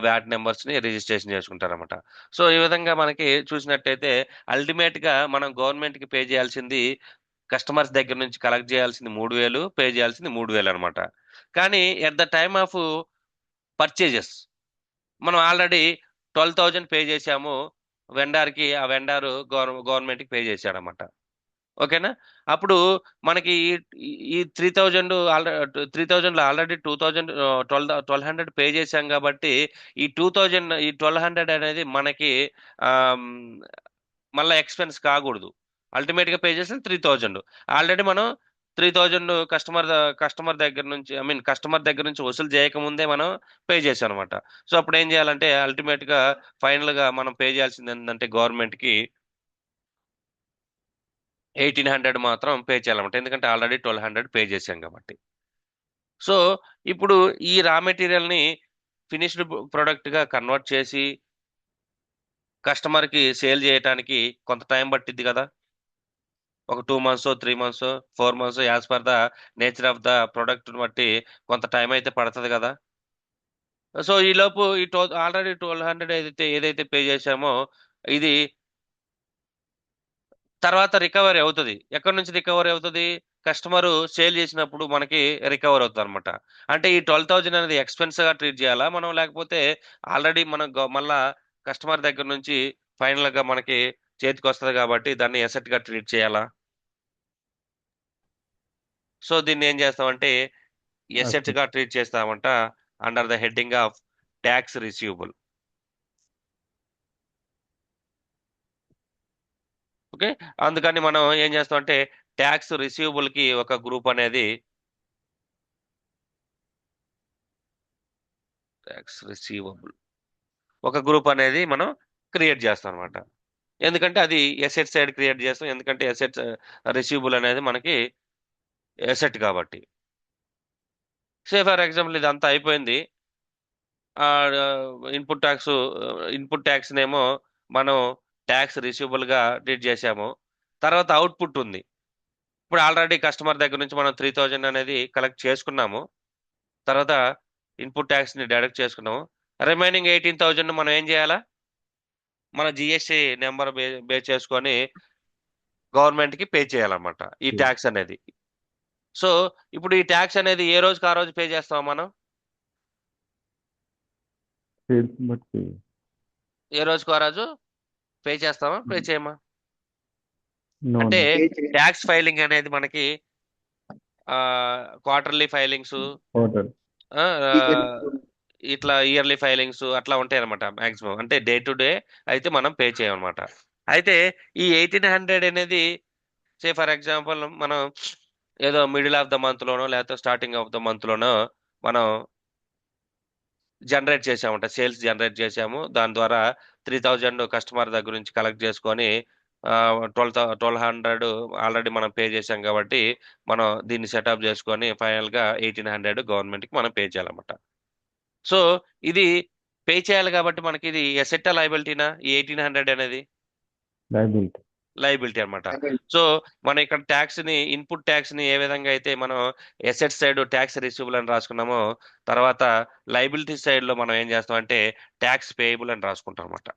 వ్యాట్ నెంబర్స్ ని రిజిస్ట్రేషన్ చేసుకుంటారన్నమాట. సో ఈ విధంగా మనకి చూసినట్టయితే అల్టిమేట్ గా మనం గవర్నమెంట్ కి పే చేయాల్సింది, కస్టమర్స్ దగ్గర నుంచి కలెక్ట్ చేయాల్సింది 3,000, పే చేయాల్సింది 3,000 అనమాట. కానీ at the time of purchases మనం ఆల్రెడీ 12,000 పే చేసాము వెండార్కి, ఆ వెండారు గవర్నమెంట్కి పే చేశాడనమాట. ఓకేనా? అప్పుడు మనకి ఈ 3,000 3,000 లో ఆల్రెడీ 2,000, 1,200 పే చేశాం కాబట్టి ఈ 2,000, ఈ 1,200 అనేది మనకి ఆమ్, మళ్ళా ఎక్స్పెన్స్ కాకూడదు. అల్టిమేట్ గా పే చేసిన 3,000 ఆల్రెడీ మనం 3000 కస్టమర్ దగ్గర నుంచి, ఐ మీన్ కస్టమర్ దగ్గర నుంచి వసూలు చేయకముందే మనం పే చేసాం అనమాట. సో అప్పుడు ఏం చేయాలంటే అల్టిమేట్ గా ఫైనల్ గా మనం పే చేయాల్సింది ఏంటంటే గవర్నమెంట్ కి 1800 మాత్రం పే చేయాలన్నమాట. ఎందుకంటే ఆల్రెడీ 1200 పే చేసాం కాబట్టి. సో ఇప్పుడు ఈ రా మెటీరియల్ ని ఫినిష్డ్ ప్రొడక్ట్ గా కన్వర్ట్ చేసి కస్టమర్ కి సేల్ చేయడానికి కొంత టైం పట్టిద్ది కదా. ఒక 2 months 3 months 4 months as per the nature of the product బట్టి కొంత టైం అయితే పడుతుంది కదా. సో ఈ లోపు ఆల్రెడీ 1200 ఏదైతే పే చేశామో ఇది తర్వాత రికవరీ అవుతుంది. ఎక్కడి నుంచి రికవరీ అవుతుంది? కస్టమర్ సేల్ చేసినప్పుడు మనకి రికవర్ అవుతుంది అనమాట. అంటే ఈ 12,000 అనేది ఎక్స్పెన్స్ గా ట్రీట్ చేయాలా మనం, లేకపోతే ఆల్రెడీ మనం మళ్ళా కస్టమర్ దగ్గర నుంచి ఫైనల్ గా మనకి చేతికి వస్తుంది కాబట్టి దాన్ని ఎసెట్ గా ట్రీట్ చేయాలా? సో దీన్ని ఏం చేస్తామంటే ఎసెట్ Asset. గా ట్రీట్ చేస్తామంట under the heading of tax receivable. Okay. అందుకని మనం ఏం చేస్తామంటే ట్యాక్స్ రిసీవబుల్ కి ఒక గ్రూప్ అనేది, ట్యాక్స్ రిసీవబుల్ ఒక గ్రూప్ అనేది మనం క్రియేట్ చేస్తాం అనమాట. ఎందుకంటే అది ఎసెట్ సైడ్ క్రియేట్ చేస్తాం, ఎందుకంటే ఎసెట్స్ రిసీవబుల్ అనేది మనకి ఎసెట్ కాబట్టి. సే ఫర్ ఎగ్జాంపుల్ ఇదంతా అయిపోయింది. ఆ ఇన్పుట్ ట్యాక్స్ ఇన్పుట్ ట్యాక్స్ నేమో మనం ట్యాక్స్ రిసీవబుల్ గా ట్రీట్ చేసాము. తర్వాత అవుట్పుట్ ఉంది. ఇప్పుడు ఆల్రెడీ కస్టమర్ దగ్గర నుంచి మనం 3000 అనేది కలెక్ట్ చేసుకున్నాము. తర్వాత ఇన్పుట్ ట్యాక్స్ ని డైరెక్ట్ చేసుకున్నాము. రిమైనింగ్ 18,000 మనం ఏం చేయాలా? మన జిఎస్టి నెంబర్ బేస్ చేసుకొని గవర్నమెంట్ కి పే చేయాలన్నమాట ఈ Okay. ట్యాక్స్ అనేది. సో ఇప్పుడు ఈ ట్యాక్స్ అనేది ఏ రోజుకి ఆ రోజు పే చేస్తాం మనం? Sales but pay. ఏ రోజుకు ఆ రోజు పే చేస్తామా, పే చేయమా? No, అంటే no. ట్యాక్స్ ఫైలింగ్ అనేది మనకి క్వార్టర్లీ ఫైలింగ్స్, Order. ఇట్లా ఇయర్లీ ఫైలింగ్స్ అట్లా ఉంటాయి అనమాట. మాక్సిమం అంటే డే టు డే అయితే మనం పే చేయమన్నమాట. అయితే ఈ 1800 అనేది సే ఫర్ ఎగ్జాంపుల్ మనం ఏదో మిడిల్ ఆఫ్ ద మంత్ లోనో లేకపోతే స్టార్టింగ్ ఆఫ్ ద మంత్ లోనో మనం జనరేట్ చేసామంట, సేల్స్ జనరేట్ చేసాము. దాని ద్వారా 3000 కస్టమర్ దగ్గర నుంచి కలెక్ట్ చేసుకొని 1200 ఆల్రెడీ మనం పే చేసాం కాబట్టి మనం దీన్ని సెటప్ చేసుకొని ఫైనల్ గా 1800 గవర్నమెంట్ కి మనం పే చేయాలన్నమాట. సో ఇది పే చేయాలి కాబట్టి మనకి ఇది ఎసెట్ లయబిలిటీనా ఈ 1800 అనేది? Liability. లయబిలిటీ అన్నమాట. సో మనం ఇక్కడ ట్యాక్స్ ని, ఇన్పుట్ ట్యాక్స్ ని ఏ విధంగా అయితే మనం ఎసెట్ సైడ్ ట్యాక్స్ రిసీవబుల్ అని రాసుకున్నామో, తర్వాత లయబిలిటీ సైడ్ లో మనం ఏం చేస్తాం అంటే ట్యాక్స్ పేయబుల్ అని రాసుకుంటాం అనమాట.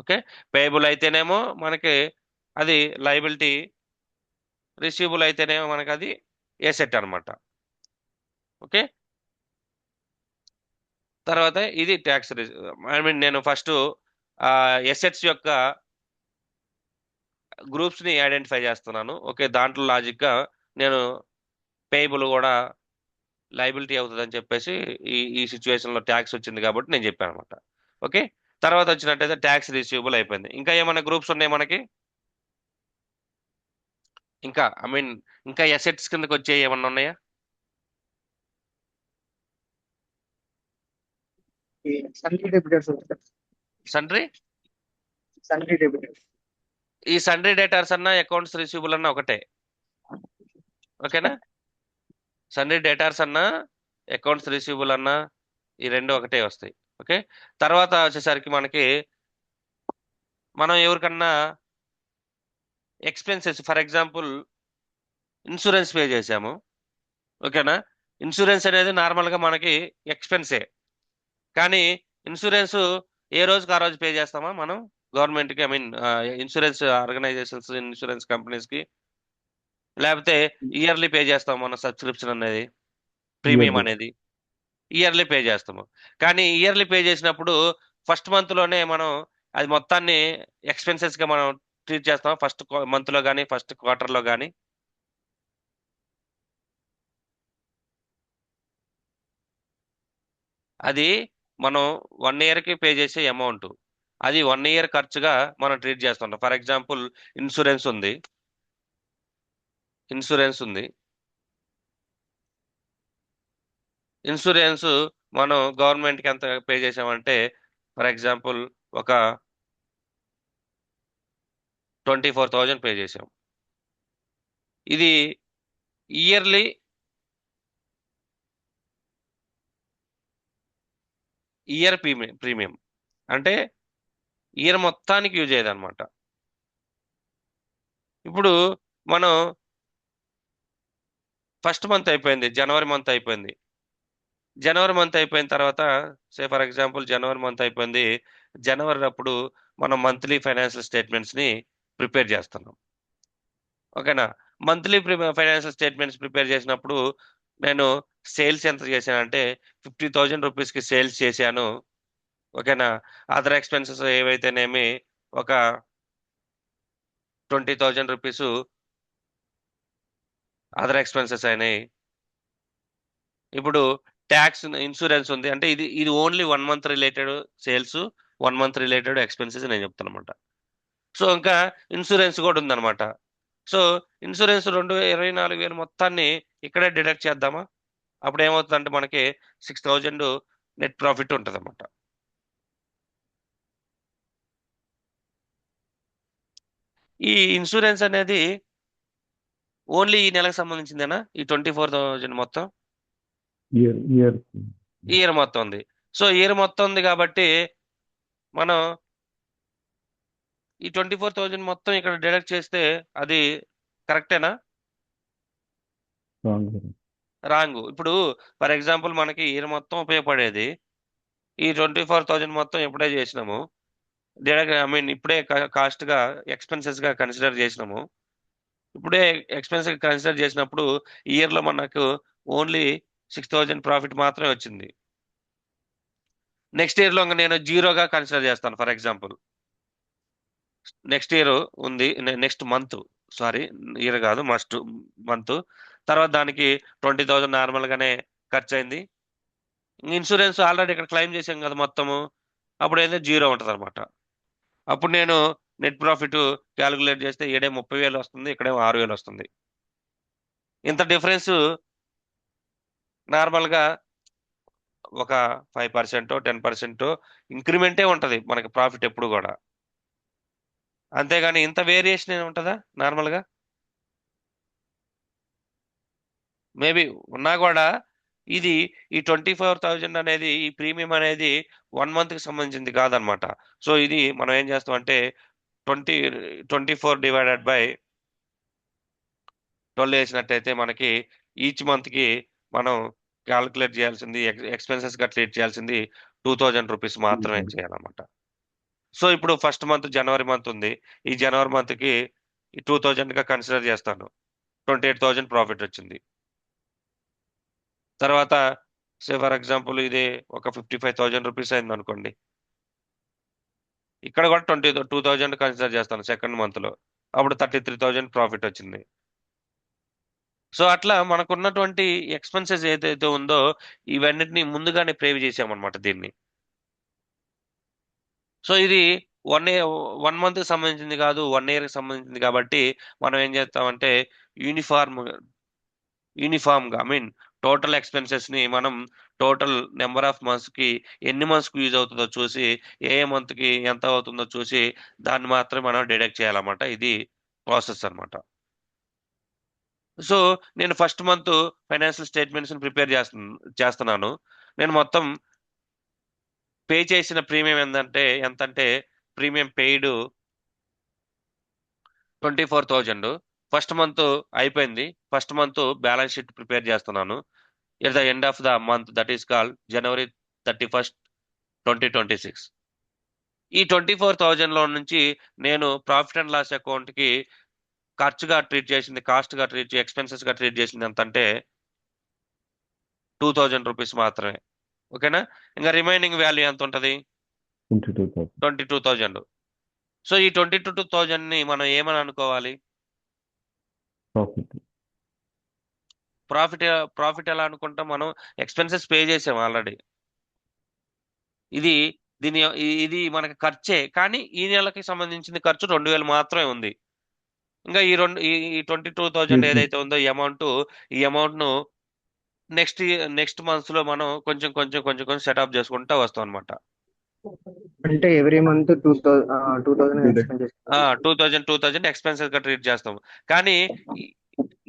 ఓకే. పేయబుల్ అయితేనేమో మనకి అది లయబిలిటీ, రిసీవబుల్ అయితేనేమో మనకి అది ఎసెట్ అన్నమాట. ఓకే. తర్వాత ఇది ట్యాక్స్, ఐ మీన్ నేను ఫస్ట్ ఎసెట్స్ యొక్క గ్రూప్స్ ని ఐడెంటిఫై చేస్తున్నాను. ఓకే. దాంట్లో లాజిక్ గా నేను పేయబుల్ కూడా లైబిలిటీ అవుతుంది అని చెప్పేసి ఈ ఈ సిచ్యువేషన్ లో ట్యాక్స్ వచ్చింది కాబట్టి నేను చెప్పాను అనమాట. ఓకే. తర్వాత వచ్చినట్టయితే ట్యాక్స్ రిసీవబుల్ అయిపోయింది. ఇంకా ఏమైనా గ్రూప్స్ ఉన్నాయి మనకి? ఇంకా ఐ మీన్ ఇంకా ఎసెట్స్ కిందకి వచ్చే ఏమన్నా ఉన్నాయా? Sundry debitors also. Sundry. Sundry debitors. ఈ సండ్రీ డేటార్స్ అన్నా అకౌంట్స్ రిసీవబుల్ అన్నా ఒకటే. ఓకేనా? సండ్రీ డేటార్స్ అన్నా అకౌంట్స్ రిసీవబుల్ అన్నా ఈ రెండు ఒకటే వస్తాయి. ఓకే. తర్వాత వచ్చేసరికి మనకి మనం ఎవరికన్నా expenses, for example insurance pay చేసాము. ఓకేనా? ఇన్సూరెన్స్ అనేది నార్మల్ గా మనకి ఎక్స్పెన్సే. కానీ ఇన్సూరెన్స్ ఏ రోజుకి ఆ రోజు పే చేస్తామా మనం గవర్నమెంట్ కి, I mean insurance organizations, insurance companies కి, లేకపోతే ఇయర్లీ పే చేస్తాం మన సబ్స్క్రిప్షన్ అనేది, ప్రీమియం Yearly. అనేది ఇయర్లీ పే చేస్తాము. కానీ ఇయర్లీ పే చేసినప్పుడు ఫస్ట్ మంత్ లోనే మనం అది మొత్తాన్ని ఎక్స్పెన్సెస్ గా మనం ట్రీట్ చేస్తాం, ఫస్ట్ మంత్ లో కానీ ఫస్ట్ క్వార్టర్ లో కానీ. అది మనం 1 ఇయర్ కి పే చేసే అమౌంట్, అది 1 ఇయర్ ఖర్చుగా మనం ట్రీట్ చేస్తుంటాం. ఫర్ ఎగ్జాంపుల్ ఇన్సూరెన్స్ ఉంది. ఇన్సూరెన్స్ ఉంది. ఇన్సూరెన్స్ మనం గవర్నమెంట్కి ఎంత పే చేసామంటే ఫర్ ఎగ్జాంపుల్ ఒక 24,000 పే చేసాం. ఇది ఇయర్లీ ఇయర్ ప్రీమియం అంటే ఇయర్ మొత్తానికి యూజ్ అయ్యేది అనమాట. ఇప్పుడు మనం ఫస్ట్ మంత్ అయిపోయింది, జనవరి మంత్ అయిపోయింది. జనవరి మంత్ అయిపోయిన తర్వాత ఫర్ ఎగ్జాంపుల్ జనవరి మంత్ అయిపోయింది. జనవరి అప్పుడు మనం మంత్లీ ఫైనాన్షియల్ స్టేట్మెంట్స్ ని ప్రిపేర్ చేస్తున్నాం. ఓకేనా? మంత్లీ ఫైనాన్షియల్ స్టేట్మెంట్స్ ప్రిపేర్ చేసినప్పుడు నేను సేల్స్ ఎంత చేశానంటే 50,000 రూపీస్కి సేల్స్ చేశాను. ఓకేనా? అదర్ ఎక్స్పెన్సెస్ ఏవైతేనేమి ఒక 20,000 రూపీస్ అదర్ ఎక్స్పెన్సెస్ అయినాయి. ఇప్పుడు ట్యాక్స్ ఇన్సూరెన్స్ ఉంది అంటే ఇది only 1 month related sales, 1 month related expenses నేను చెప్తాను అనమాట. సో ఇంకా ఇన్సూరెన్స్ కూడా ఉందన్నమాట. సో ఇన్సూరెన్స్ 24,000 మొత్తాన్ని ఇక్కడే డిడక్ట్ చేద్దామా? అప్పుడు ఏమవుతుందంటే మనకి 6,000 నెట్ ప్రాఫిట్ ఉంటుంది అనమాట. ఈ ఇన్సూరెన్స్ అనేది ఓన్లీ ఈ నెలకు సంబంధించిందేనా? ఈ 24,000 మొత్తం ఇయర్ ఇయర్ మొత్తం ఉంది. సో ఇయర్ మొత్తం ఉంది కాబట్టి మనం ఈ 24,000 మొత్తం ఇక్కడ డిడక్ట్ చేస్తే అది కరెక్టేనా? రాంగ్. ఇప్పుడు ఫర్ ఎగ్జాంపుల్ మనకి ఇయర్ మొత్తం ఉపయోగపడేది ఈ 24,000 మొత్తం ఎప్పుడే చేసినాము, ఐ మీన్ ఇప్పుడే కాస్ట్ గా ఎక్స్పెన్సెస్ గా కన్సిడర్ చేసినాము. ఇప్పుడే ఎక్స్పెన్సెస్ కన్సిడర్ చేసినప్పుడు ఇయర్ లో మనకు ఓన్లీ 6,000 ప్రాఫిట్ మాత్రమే వచ్చింది. నెక్స్ట్ ఇయర్ లో నేను జీరోగా కన్సిడర్ చేస్తాను. ఫర్ ఎగ్జాంపుల్ నెక్స్ట్ ఇయర్ ఉంది, నెక్స్ట్ మంత్, సారీ ఇయర్ కాదు, మంత్ తర్వాత దానికి 20,000 నార్మల్ గానే ఖర్చు అయింది. ఇన్సూరెన్స్ ఆల్రెడీ ఇక్కడ క్లెయిమ్ చేసాం కదా మొత్తము, అప్పుడు ఏదో జీరో ఉంటుంది అనమాట. అప్పుడు నేను నెట్ ప్రాఫిట్ క్యాలిక్యులేట్ చేస్తే ఏడే 30,000 వస్తుంది, ఇక్కడేమో 6,000 వస్తుంది. ఇంత డిఫరెన్స్ నార్మల్ గా ఒక 5% 10% ఇంక్రిమెంటే ఉంటది మనకి ప్రాఫిట్ ఎప్పుడు కూడా. అంతేగాని ఇంత వేరియేషన్ ఏమి ఉంటుందా నార్మల్ గా? మేబీ ఉన్నా కూడా ఇది ఈ 24,000 అనేది ఈ ప్రీమియం అనేది 1 మంత్ కి సంబంధించింది కాదనమాట. సో ఇది మనం ఏం చేస్తామంటే 24 డివైడెడ్ బై 12 వేసినట్టయితే మనకి ఈచ్ మంత్ కి మనం క్యాలిక్యులేట్ చేయాల్సింది, ఎక్స్పెన్సెస్ గా ట్రీట్ చేయాల్సింది 2,000 రూపీస్ మాత్రమే చేయాలన్నమాట. సో ఇప్పుడు ఫస్ట్ మంత్ జనవరి మంత్ ఉంది. ఈ జనవరి మంత్ కి 2,000 గా కన్సిడర్ చేస్తాను. 28,000 ప్రాఫిట్ వచ్చింది. తర్వాత ఫర్ ఎగ్జాంపుల్ ఇది ఒక 55,000 రూపీస్ అయింది అనుకోండి. ఇక్కడ కూడా 2,000 కన్సిడర్ చేస్తాను సెకండ్ మంత్ లో, అప్పుడు 33,000 ప్రాఫిట్ వచ్చింది. సో అట్లా మనకున్నటువంటి ఎక్స్పెన్సెస్ ఏదైతే ఉందో ఇవన్నిటిని ముందుగానే ప్రేవ్ చేసామన్నమాట దీన్ని. సో ఇది 1 మంత్ కి సంబంధించింది కాదు, 1 ఇయర్ కి సంబంధించింది కాబట్టి మనం ఏం చేస్తామంటే యూనిఫామ్ గా, ఐ మీన్ టోటల్ ఎక్స్పెన్సెస్ ని మనం టోటల్ నెంబర్ ఆఫ్ మంత్స్ కి ఎన్ని మంత్స్ కి యూజ్ అవుతుందో చూసి, ఏ మంత్ కి ఎంత అవుతుందో చూసి దాన్ని మాత్రమే మనం డిడక్ట్ చేయాలన్నమాట. ఇది ప్రాసెస్ అన్నమాట. సో నేను first month financial statements prepare చేస్తున్నాను. నేను మొత్తం పే చేసిన ప్రీమియం ఎంతంటే ప్రీమియం పెయిడ్ 24,000. ఫస్ట్ మంత్ అయిపోయింది. First month balance sheet prepare చేస్తున్నాను. At the end of the month, that is called January 31st, 2026. ఈ 24,000 లో నుంచి నేను ప్రాఫిట్ అండ్ లాస్ అకౌంట్ కి ఖర్చుగా ట్రీట్ చేసింది, కాస్ట్ గా ఎక్స్పెన్సెస్ గా ట్రీట్ చేసింది ఎంతంటే 2,000 రూపీస్ మాత్రమే. ఓకేనా? ఇంకా రిమైనింగ్ వాల్యూ ఎంత ఉంటది? 22,000. సో ఈ 22,000 ని మనం ఏమని అనుకోవాలి? ప్రాఫిట్ ఎలా అనుకుంటాం? మనం ఎక్స్పెన్సెస్ పే చేసాం ఆల్రెడీ. ఇది ఇది మనకి ఖర్చే, కానీ ఈ నెలకి సంబంధించిన ఖర్చు 2,000 మాత్రమే ఉంది. ఇంకా ఈ 22,000 Yes, sir. ఏదైతే ఉందో ఈ అమౌంట్ ను నెక్స్ట్ మంత్స్ లో మనం కొంచెం సెటప్ చేసుకుంటా వస్తాం అనమాట. అంటే ఎవ్రీ మంత్ 2000 ఎక్స్పెండ్ చేసుకోవాలి. 2,000 ఎక్స్పెన్సెస్ గా ట్రీట్ చేస్తాం. కానీ ఇ-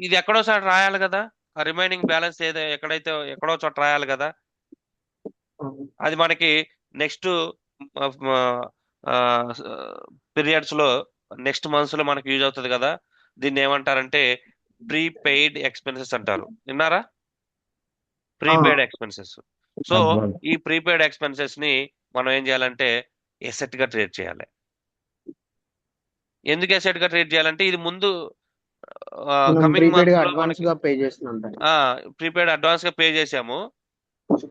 ఇది ఎక్కడో చోట రాయాలి కదా, ఆ రిమైనింగ్ బ్యాలెన్స్ ఎక్కడో చోట రాయాలి కదా. అది మనకి నెక్స్ట్ పీరియడ్స్ లో నెక్స్ట్ మంత్స్ లో మనకి యూజ్ అవుతుంది కదా. దీన్ని ఏమంటారంటే ప్రీపెయిడ్ ఎక్స్పెన్సెస్ అంటారు. విన్నారా? Prepaid expenses. So Advance. ఈ ప్రీపెయిడ్ ఎక్స్పెన్సెస్ ని మనం ఏం చేయాలంటే ఎసెట్ గా ట్రీట్ చేయాలి. ఎందుకు ఎసెట్ గా ట్రీట్ చేయాలంటే ఇది ముందు మనం కమింగ్ ప్రీపెయిడ్ గా మంత్స్ లో అడ్వాన్స్ మనకి గా పే చేస్తున్నాం దాన్ని. ప్రీపెయిడ్ అడ్వాన్స్ గా పే చేసాము.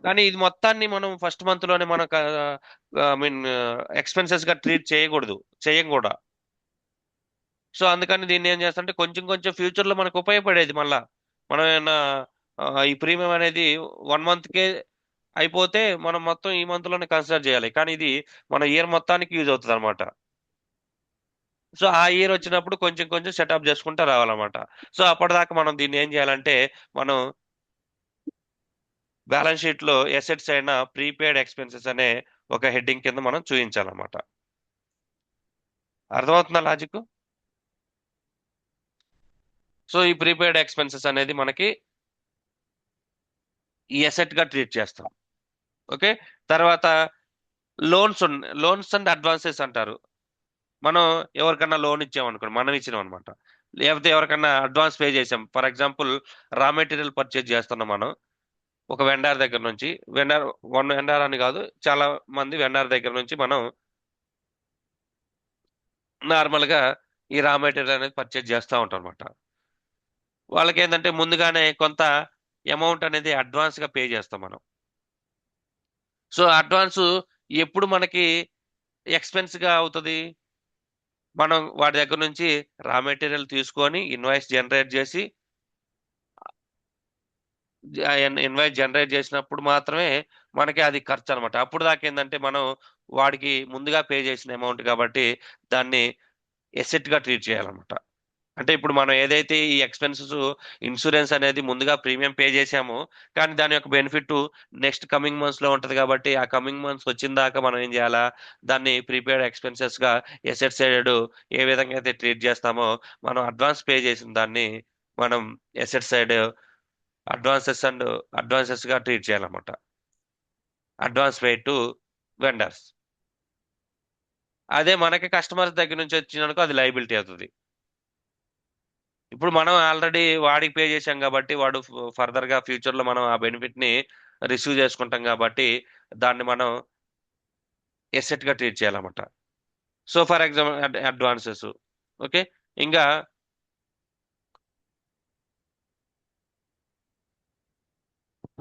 కానీ ఇది మొత్తాన్ని మనం ఫస్ట్ మంత్ లోనే మనం ఐ మీన్ ఎక్స్పెన్సెస్ గా ట్రీట్ చేయకూడదు, చేయం కూడా. సో అందుకని దీన్ని ఏం చేస్తామంటే కొంచెం ఫ్యూచర్ లో మనకు ఉపయోగపడేది మళ్ళా. మనం ఏమన్నా ఈ ప్రీమియం అనేది 1 మంత్ కే అయిపోతే మనం మొత్తం ఈ మంత్ లోనే కన్సిడర్ చేయాలి. కానీ ఇది మన ఇయర్ మొత్తానికి యూజ్ అవుతుంది అనమాట. సో ఆ ఇయర్ వచ్చినప్పుడు కొంచెం సెటప్ చేసుకుంటూ రావాలన్నమాట. సో అప్పటిదాకా మనం దీన్ని ఏం చేయాలంటే మనం బ్యాలెన్స్ షీట్ లో ఎసెట్స్ అయిన ప్రీపెయిడ్ ఎక్స్పెన్సెస్ అనే ఒక హెడ్డింగ్ కింద మనం చూపించాలన్నమాట. అర్థమవుతుందా లాజిక్? సో ఈ ప్రీపెయిడ్ ఎక్స్పెన్సెస్ అనేది మనకి ఈ ఎసెట్ గా ట్రీట్ చేస్తాం. ఓకే. తర్వాత లోన్స్ అండ్ అడ్వాన్సెస్ అంటారు. మనం ఎవరికన్నా లోన్ ఇచ్చామనుకోండి, మనం ఇచ్చినాం అనమాట. లేకపోతే ఎవరికన్నా అడ్వాన్స్ పే చేసాం. For example raw material purchase చేస్తున్నాం మనం ఒక వెండార్ దగ్గర నుంచి. వన్ వెండార్ అని కాదు, చాలా మంది వెండార్ దగ్గర నుంచి మనం నార్మల్ గా ఈ రా మెటీరియల్ అనేది పర్చేజ్ చేస్తూ ఉంటాం అనమాట. వాళ్ళకి ఏంటంటే ముందుగానే కొంత అమౌంట్ అనేది అడ్వాన్స్ గా పే చేస్తాం మనం. సో అడ్వాన్స్ ఎప్పుడు మనకి ఎక్స్పెన్స్ గా అవుతుంది? మనం వాడి దగ్గర నుంచి రా మెటీరియల్ తీసుకొని ఇన్వాయిస్ జనరేట్ చేసి ఇన్వాయిస్ జనరేట్ చేసినప్పుడు మాత్రమే మనకి అది ఖర్చు అనమాట. అప్పుడు దాకా ఏంటంటే మనం వాడికి ముందుగా పే చేసిన అమౌంట్ కాబట్టి దాన్ని ఎసెట్ గా ట్రీట్ చేయాలన్నమాట. అంటే ఇప్పుడు మనం ఏదైతే ఈ ఎక్స్పెన్సెస్ ఇన్సూరెన్స్ అనేది ముందుగా ప్రీమియం పే చేసామో, కానీ దాని యొక్క బెనిఫిట్ నెక్స్ట్ కమింగ్ మంత్స్ లో ఉంటది కాబట్టి ఆ కమింగ్ మంత్స్ వచ్చిన దాకా మనం ఏం చేయాలా, దాన్ని ప్రీపెయిడ్ ఎక్స్పెన్సెస్ గా ఎసెట్ సైడ్ ఏ విధంగా అయితే ట్రీట్ చేస్తామో, మనం అడ్వాన్స్ పే చేసిన దాన్ని మనం ఎసెట్ సైడ్ అడ్వాన్సెస్ గా ట్రీట్ చేయాలన్నమాట. Advance pay to vendors. అదే మనకి కస్టమర్స్ దగ్గర నుంచి వచ్చినందుకు అది లైబిలిటీ అవుతుంది. ఇప్పుడు మనం ఆల్రెడీ వాడికి పే చేశాం కాబట్టి వాడు ఫర్దర్ గా ఫ్యూచర్ లో మనం ఆ బెనిఫిట్ ని రిసీవ్ చేసుకుంటాం కాబట్టి దాన్ని మనం ఎసెట్ గా ట్రీట్ చేయాలన్నమాట. So for example advances. Okay. ఇంకా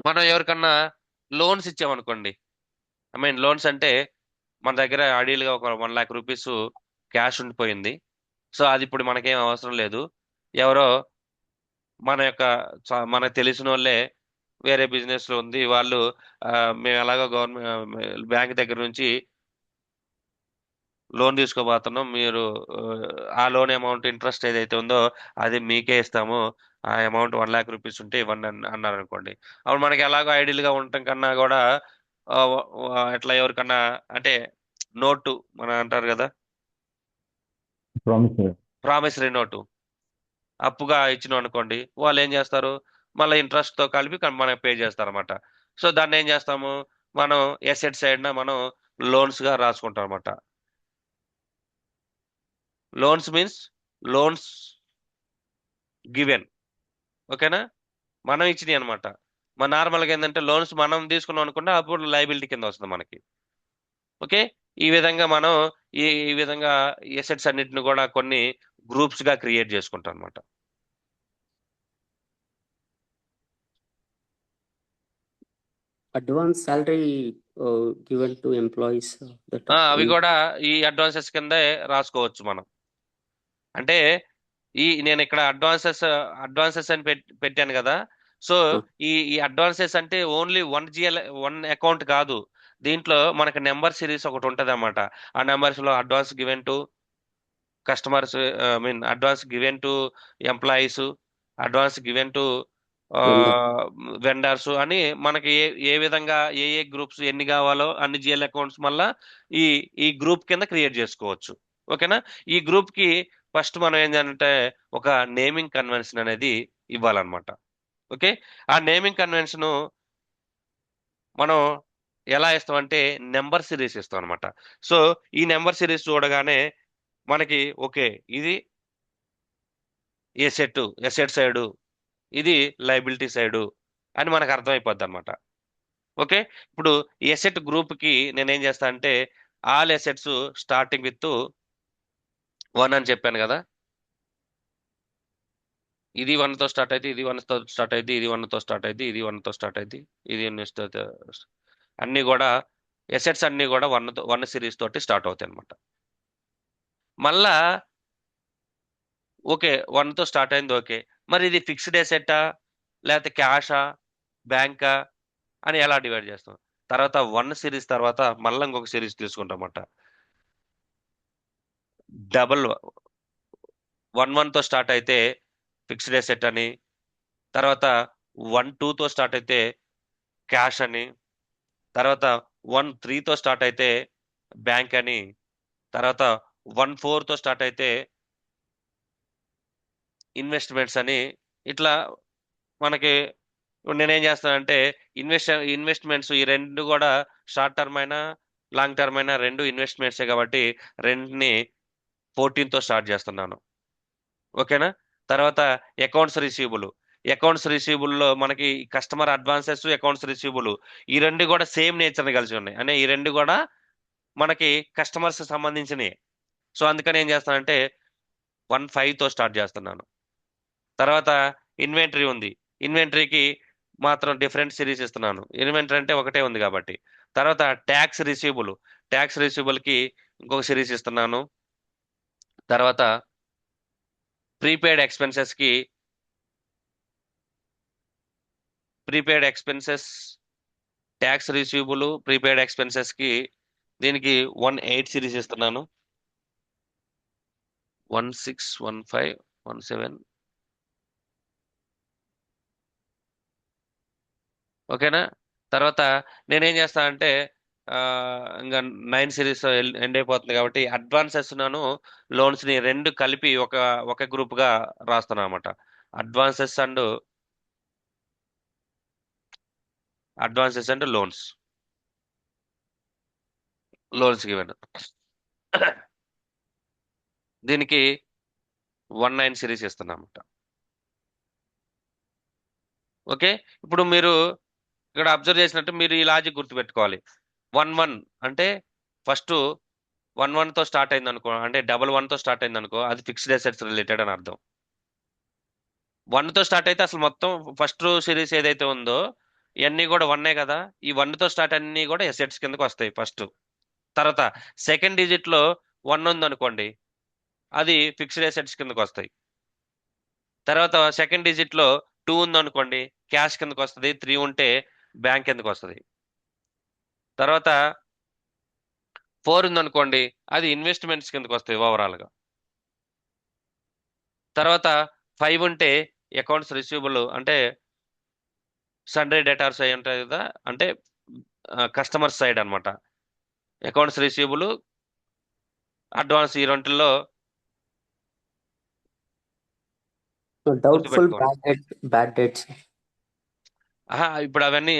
మనం ఎవరికన్నా లోన్స్ ఇచ్చామనుకోండి, ఐ మీన్ లోన్స్ అంటే మన దగ్గర ఐడియల్ గా ఒక 1 lakh రూపీస్ క్యాష్ ఉండిపోయింది. సో అది ఇప్పుడు మనకేం అవసరం లేదు. ఎవరో మనకు తెలిసిన వాళ్ళే వేరే బిజినెస్ లో ఉంది, వాళ్ళు ఆ, మేము ఎలాగో గవర్నమెంట్ బ్యాంక్ దగ్గర నుంచి లోన్ తీసుకోబోతున్నాం, మీరు ఆ లోన్ అమౌంట్ ఇంట్రెస్ట్ ఏదైతే ఉందో అది మీకే ఇస్తాము, ఆ అమౌంట్ 1 lakh రూపీస్ ఉంటే ఇవ్వండి అన్నారు అనుకోండి. అప్పుడు మనకి ఎలాగో ఐడియల్ గా ఉండటం కన్నా కూడా ఎట్లా ఎవరికన్నా అంటే నోటు మన అంటారు కదా, Promise, sir. ప్రామిసరీ నోటు అప్పుగా ఇచ్చినాం అనుకోండి, వాళ్ళు ఏం చేస్తారు, మళ్ళీ ఇంట్రెస్ట్ తో కలిపి మనకి పే చేస్తారు అనమాట. సో దాన్ని ఏం చేస్తాము, మనం ఎసెట్ సైడ్ మనం లోన్స్ గా రాసుకుంటాం అనమాట. Loans means loans given. ఓకేనా? మనం ఇచ్చినాయి అనమాట. మన నార్మల్గా ఏంటంటే లోన్స్ మనం తీసుకున్నాం అనుకుంటే అప్పుడు లైబిలిటీ కింద వస్తుంది మనకి. ఓకే. ఈ విధంగా మనం ఈ విధంగా ఎసెట్స్ అన్నిటిని కూడా కొన్ని గ్రూప్స్ గా క్రియేట్ చేసుకుంటాం అనమాట. advance salary given to employees that అవి కూడా ఈ అడ్వాన్సెస్ కిందే రాసుకోవచ్చు మనం. అంటే నేను ఇక్కడ అడ్వాన్సెస్ అని పెట్టాను కదా. సో ఈ అడ్వాన్సెస్ అంటే ఓన్లీ వన్ అకౌంట్ కాదు. దీంట్లో మనకి నెంబర్ సిరీస్ ఒకటి ఉంటది అనమాట. ఆ నెంబర్స్ లో advance given to customers, I mean advance given to employees, advance given to Vendor. Vendors అని మనకి ఏ విధంగా ఏ గ్రూప్స్ ఎన్ని కావాలో అన్ని జిఎల్ అకౌంట్స్ మళ్ళా ఈ ఈ గ్రూప్ కింద క్రియేట్ చేసుకోవచ్చు. ఓకేనా? ఈ గ్రూప్ కి ఫస్ట్ మనం ఏంటంటే ఒక నేమింగ్ కన్వెన్షన్ అనేది ఇవ్వాలన్నమాట. ఓకే, ఆ నేమింగ్ కన్వెన్షన్ మనం ఎలా ఇస్తామంటే నెంబర్ సిరీస్ ఇస్తాం అనమాట. సో ఈ నెంబర్ సిరీస్ చూడగానే మనకి ఓకే, ఇది ఎసెట్ సైడు, ఇది లైబిలిటీ సైడు అని మనకు అర్థమైపోద్ది అనమాట. ఓకే, ఇప్పుడు ఎసెట్ గ్రూప్ కి నేనేం చేస్తా అంటే ఆల్ ఎసెట్స్ స్టార్టింగ్ విత్ 1 అని చెప్పాను కదా. ఇది 1 తో స్టార్ట్ అయితే, ఇది 1 తో స్టార్ట్ అయితే, ఇది 1 తో స్టార్ట్ అయితే, ఇది 1 తో స్టార్ట్ అయితే, ఇది నెక్స్ట్ అన్ని కూడా ఎసెట్స్ అన్ని కూడా 1 సిరీస్ తోటి స్టార్ట్ అవుతాయి అనమాట. మళ్ళా ఓకే 1 తో స్టార్ట్ అయింది. ఓకే, మరి ఇది ఫిక్స్డ్ ఎసెట్టా లేకపోతే క్యాషా బ్యాంకా అని ఎలా డివైడ్ చేస్తాం? తర్వాత 1 సిరీస్ తర్వాత మళ్ళీ ఇంకొక సిరీస్ తీసుకుంటాం అన్నమాట. డబల్ 1 తో స్టార్ట్ అయితే ఫిక్స్డ్ ఎసెట్ అని, తర్వాత 1 తో స్టార్ట్ అయితే క్యాష్ అని, తర్వాత 1 తో స్టార్ట్ అయితే బ్యాంక్ అని, తర్వాత 1 తో స్టార్ట్ అయితే ఇన్వెస్ట్మెంట్స్ అని. ఇట్లా మనకి నేనేం చేస్తానంటే ఇన్వెస్ట్మెంట్స్ ఈ రెండు కూడా షార్ట్ టర్మ్ అయినా లాంగ్ టర్మ్ అయినా రెండు ఇన్వెస్ట్మెంట్సే కాబట్టి రెండుని 14 తో స్టార్ట్ చేస్తున్నాను. ఓకేనా? తర్వాత అకౌంట్స్ రిసీవబుల్ లో మనకి కస్టమర్ అడ్వాన్సెస్, అకౌంట్స్ రిసీవబుల్ ఈ రెండు కూడా సేమ్ నేచర్ కలిసి ఉన్నాయి. అంటే ఈ రెండు కూడా మనకి కస్టమర్స్ సంబంధించినవి. సో అందుకని ఏం చేస్తానంటే 1.5 తో స్టార్ట్ చేస్తున్నాను. తర్వాత ఇన్వెంటరీ ఉంది, ఇన్వెంటరీకి మాత్రం డిఫరెంట్ సిరీస్ ఇస్తున్నాను. ఇన్వెంటరీ అంటే ఒకటే ఉంది కాబట్టి. తర్వాత ట్యాక్స్ రిసీవబుల్ కి ఇంకొక సిరీస్ ఇస్తున్నాను. తర్వాత prepaid expenses tax receivable prepaid expenses కి దీనికి 1.8 సిరీస్ ఇస్తున్నాను. 1.6, 1.5, 1.7. ఓకేనా? తర్వాత నేనేం చేస్తానంటే ఇంకా 9 సిరీస్ ఎండ్ అయిపోతుంది కాబట్టి అడ్వాన్సెస్ లోన్స్ ని రెండు కలిపి ఒక గ్రూప్ గా రాస్తాను అనమాట. Advances and loans given. దీనికి 1.9 సిరీస్ ఇస్తున్నాను అనమాట. ఓకే, ఇప్పుడు మీరు ఇక్కడ అబ్జర్వ్ చేసినట్టు మీరు ఈ లాజిక్ గుర్తుపెట్టుకోవాలి. 1.1 అంటే ఫస్ట్ 1.1 తో స్టార్ట్ అయింది అనుకో, అంటే 1.1 తో స్టార్ట్ అయింది అనుకో, అది ఫిక్స్డ్ అసెట్స్ రిలేటెడ్ అని అర్థం. 1 తో స్టార్ట్ అయితే అసలు మొత్తం ఫస్ట్ సిరీస్ ఏదైతే ఉందో ఇవన్నీ కూడా 1 కదా. ఈ 1 తో స్టార్ట్ అన్ని కూడా ఎసెట్స్ కిందకి వస్తాయి ఫస్ట్. తర్వాత సెకండ్ డిజిట్ లో 1 ఉంది అనుకోండి, అది ఫిక్స్డ్ అసెట్స్ కిందకి వస్తాయి. తర్వాత సెకండ్ డిజిట్ లో 2 ఉంది అనుకోండి, క్యాష్ కిందకి వస్తుంది. 3 ఉంటే బ్యాంక్ కిందకి వస్తుంది. తర్వాత 4 ఉంది అనుకోండి, అది ఇన్వెస్ట్మెంట్స్ కిందకి వస్తాయి ఓవరాల్ గా. తర్వాత 5 ఉంటే అకౌంట్స్ రిసీవబుల్ అంటే సన్డే డేటార్స్ అయి ఉంటాయి కదా, అంటే కస్టమర్ సైడ్ అన్నమాట. అకౌంట్స్ రిసీవబుల్ అడ్వాన్స్ ఈ రెండులో Doubtful గుర్తుపెట్టుకోండి. bad debts. ఇప్పుడు అవన్నీ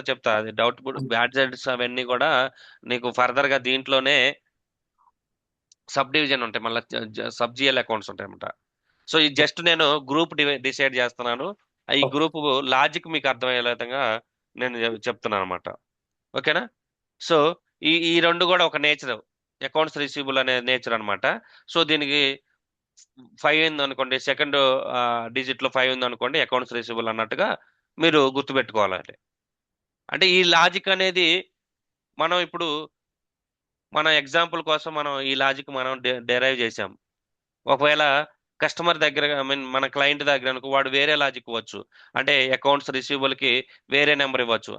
చెప్తా. అది డౌట్ బ్యాడ్ సైడ్స్ అవన్నీ కూడా నీకు ఫర్దర్ గా దీంట్లోనే సబ్ డివిజన్ ఉంటాయి, మళ్ళీ సబ్ జిఎల్ అకౌంట్స్ ఉంటాయి అన్నమాట. సో ఈ జస్ట్ నేను గ్రూప్ డిసైడ్ చేస్తున్నాను. ఈ గ్రూప్ లాజిక్ మీకు అర్థమయ్యే విధంగా నేను చెప్తున్నాను అనమాట. ఓకేనా? సో ఈ రెండు కూడా ఒక నేచర్, అకౌంట్స్ రిసీవబుల్ అనే నేచర్ అనమాట. సో దీనికి 5 ఉంది అనుకోండి, సెకండ్ డిజిట్ లో 5 ఉంది అనుకోండి, అకౌంట్స్ రిసీవబుల్ అన్నట్టుగా మీరు గుర్తుపెట్టుకోవాలంటే. అంటే ఈ లాజిక్ అనేది మనం ఇప్పుడు మన ఎగ్జాంపుల్ కోసం మనం ఈ లాజిక్ మనం డెరైవ్ చేసాం. ఒకవేళ కస్టమర్ దగ్గర, ఐ మీన్ మన క్లయింట్ దగ్గర అనుకో, వాడు వేరే లాజిక్ ఇవ్వచ్చు. అంటే అకౌంట్స్ రిసీవబుల్ కి వేరే నెంబర్ ఇవ్వచ్చు,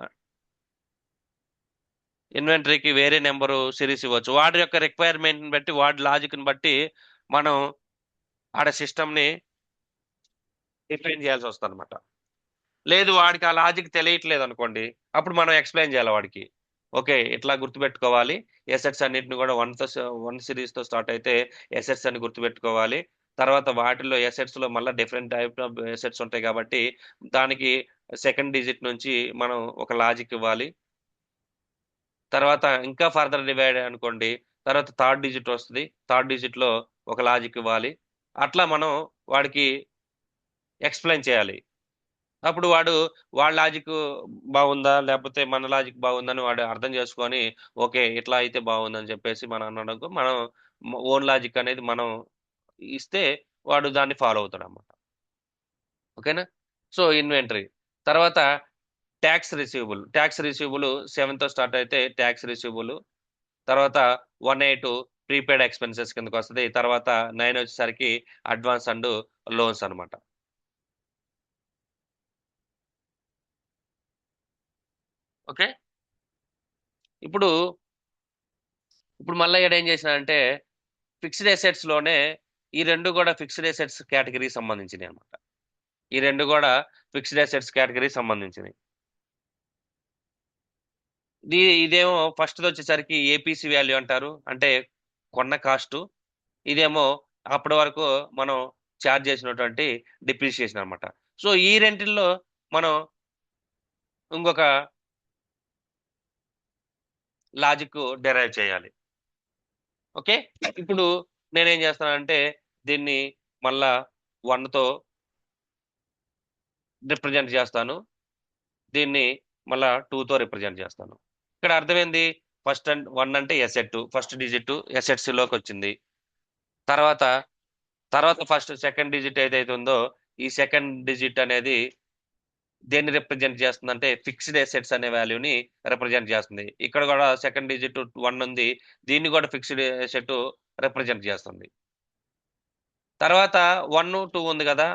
ఇన్వెంటరీకి వేరే నెంబరు సిరీస్ ఇవ్వచ్చు. వాడి యొక్క రిక్వైర్మెంట్ని బట్టి, వాడి లాజిక్ని బట్టి మనం ఆడ సిస్టమ్ని డిఫైన్ చేయాల్సి వస్తుంది అనమాట. లేదు వాడికి ఆ లాజిక్ తెలియట్లేదు అనుకోండి, అప్పుడు మనం ఎక్స్ప్లెయిన్ చేయాలి వాడికి. ఓకే, ఇట్లా గుర్తుపెట్టుకోవాలి. ఎసెట్స్ అన్నిటిని కూడా వన్ సిరీస్తో స్టార్ట్ అయితే ఎసెట్స్ అని గుర్తుపెట్టుకోవాలి. తర్వాత వాటిలో ఎసెట్స్లో మళ్ళీ డిఫరెంట్ టైప్ ఆఫ్ ఎసెట్స్ ఉంటాయి కాబట్టి దానికి సెకండ్ డిజిట్ నుంచి మనం ఒక లాజిక్ ఇవ్వాలి. తర్వాత ఇంకా ఫర్దర్ డివైడ్ అనుకోండి, తర్వాత థర్డ్ డిజిట్ వస్తుంది. థర్డ్ డిజిట్లో ఒక లాజిక్ ఇవ్వాలి. అట్లా మనం వాడికి ఎక్స్ప్లెయిన్ చేయాలి. అప్పుడు వాళ్ళ లాజిక్ బాగుందా లేకపోతే మన లాజిక్ బాగుందని వాడు అర్థం చేసుకొని ఓకే ఇట్లా అయితే బాగుందని చెప్పేసి మనం అనడానికి మనం ఓన్ లాజిక్ అనేది మనం ఇస్తే వాడు దాన్ని ఫాలో అవుతాడు అన్నమాట. ఓకేనా? సో ఇన్వెంటరీ తర్వాత ట్యాక్స్ రిసీవబుల్ 7తో స్టార్ట్ అయితే ట్యాక్స్ రిసీవబుల్. తర్వాత 182 ప్రీపెయిడ్ ఎక్స్పెన్సెస్ కిందకి వస్తుంది. తర్వాత 9 వచ్చేసరికి అడ్వాన్స్ అండ్ లోన్స్ అనమాట. ఓకే, ఇప్పుడు మళ్ళీ ఇక్కడ ఏం చేసినానంటే ఫిక్స్డ్ అసెట్స్ లోనే ఈ రెండు కూడా ఫిక్స్డ్ అసెట్స్ కేటగిరీ సంబంధించినవి అనమాట. ఈ రెండు కూడా ఫిక్స్డ్ అసెట్స్ కేటగిరీ సంబంధించినవి. ఇదేమో ఫస్ట్ వచ్చేసరికి ఏపీసీ వాల్యూ అంటారు, అంటే కొన్న కాస్ట్. ఇదేమో అప్పటి వరకు మనం ఛార్జ్ చేసినటువంటి డిప్రిషియేషన్ అనమాట. సో ఈ రెంటిల్లో మనం ఇంకొక లాజిక్ డెరైవ్ చేయాలి. ఓకే, ఇప్పుడు నేనేం చేస్తానంటే దీన్ని మళ్ళా 1తో రిప్రజెంట్ చేస్తాను, దీన్ని మళ్ళా 2తో రిప్రజెంట్ చేస్తాను. ఇక్కడ అర్థమైంది, 1 అంటే ఎసెట్, ఫస్ట్ డిజిట్ ఎసెట్స్ లోకి వచ్చింది. తర్వాత సెకండ్ డిజిట్ ఏదైతే ఉందో ఈ సెకండ్ డిజిట్ అనేది దేన్ని రిప్రజెంట్ చేస్తుందంటే ఫిక్స్డ్ అసెట్స్ అనే వాల్యూని రిప్రజెంట్ చేస్తుంది. ఇక్కడ కూడా సెకండ్ డిజిట్ 1 ఉంది, దీన్ని కూడా ఫిక్స్డ్ అసెట్ రిప్రజెంట్ చేస్తుంది. తర్వాత 1, 2 ఉంది కదా,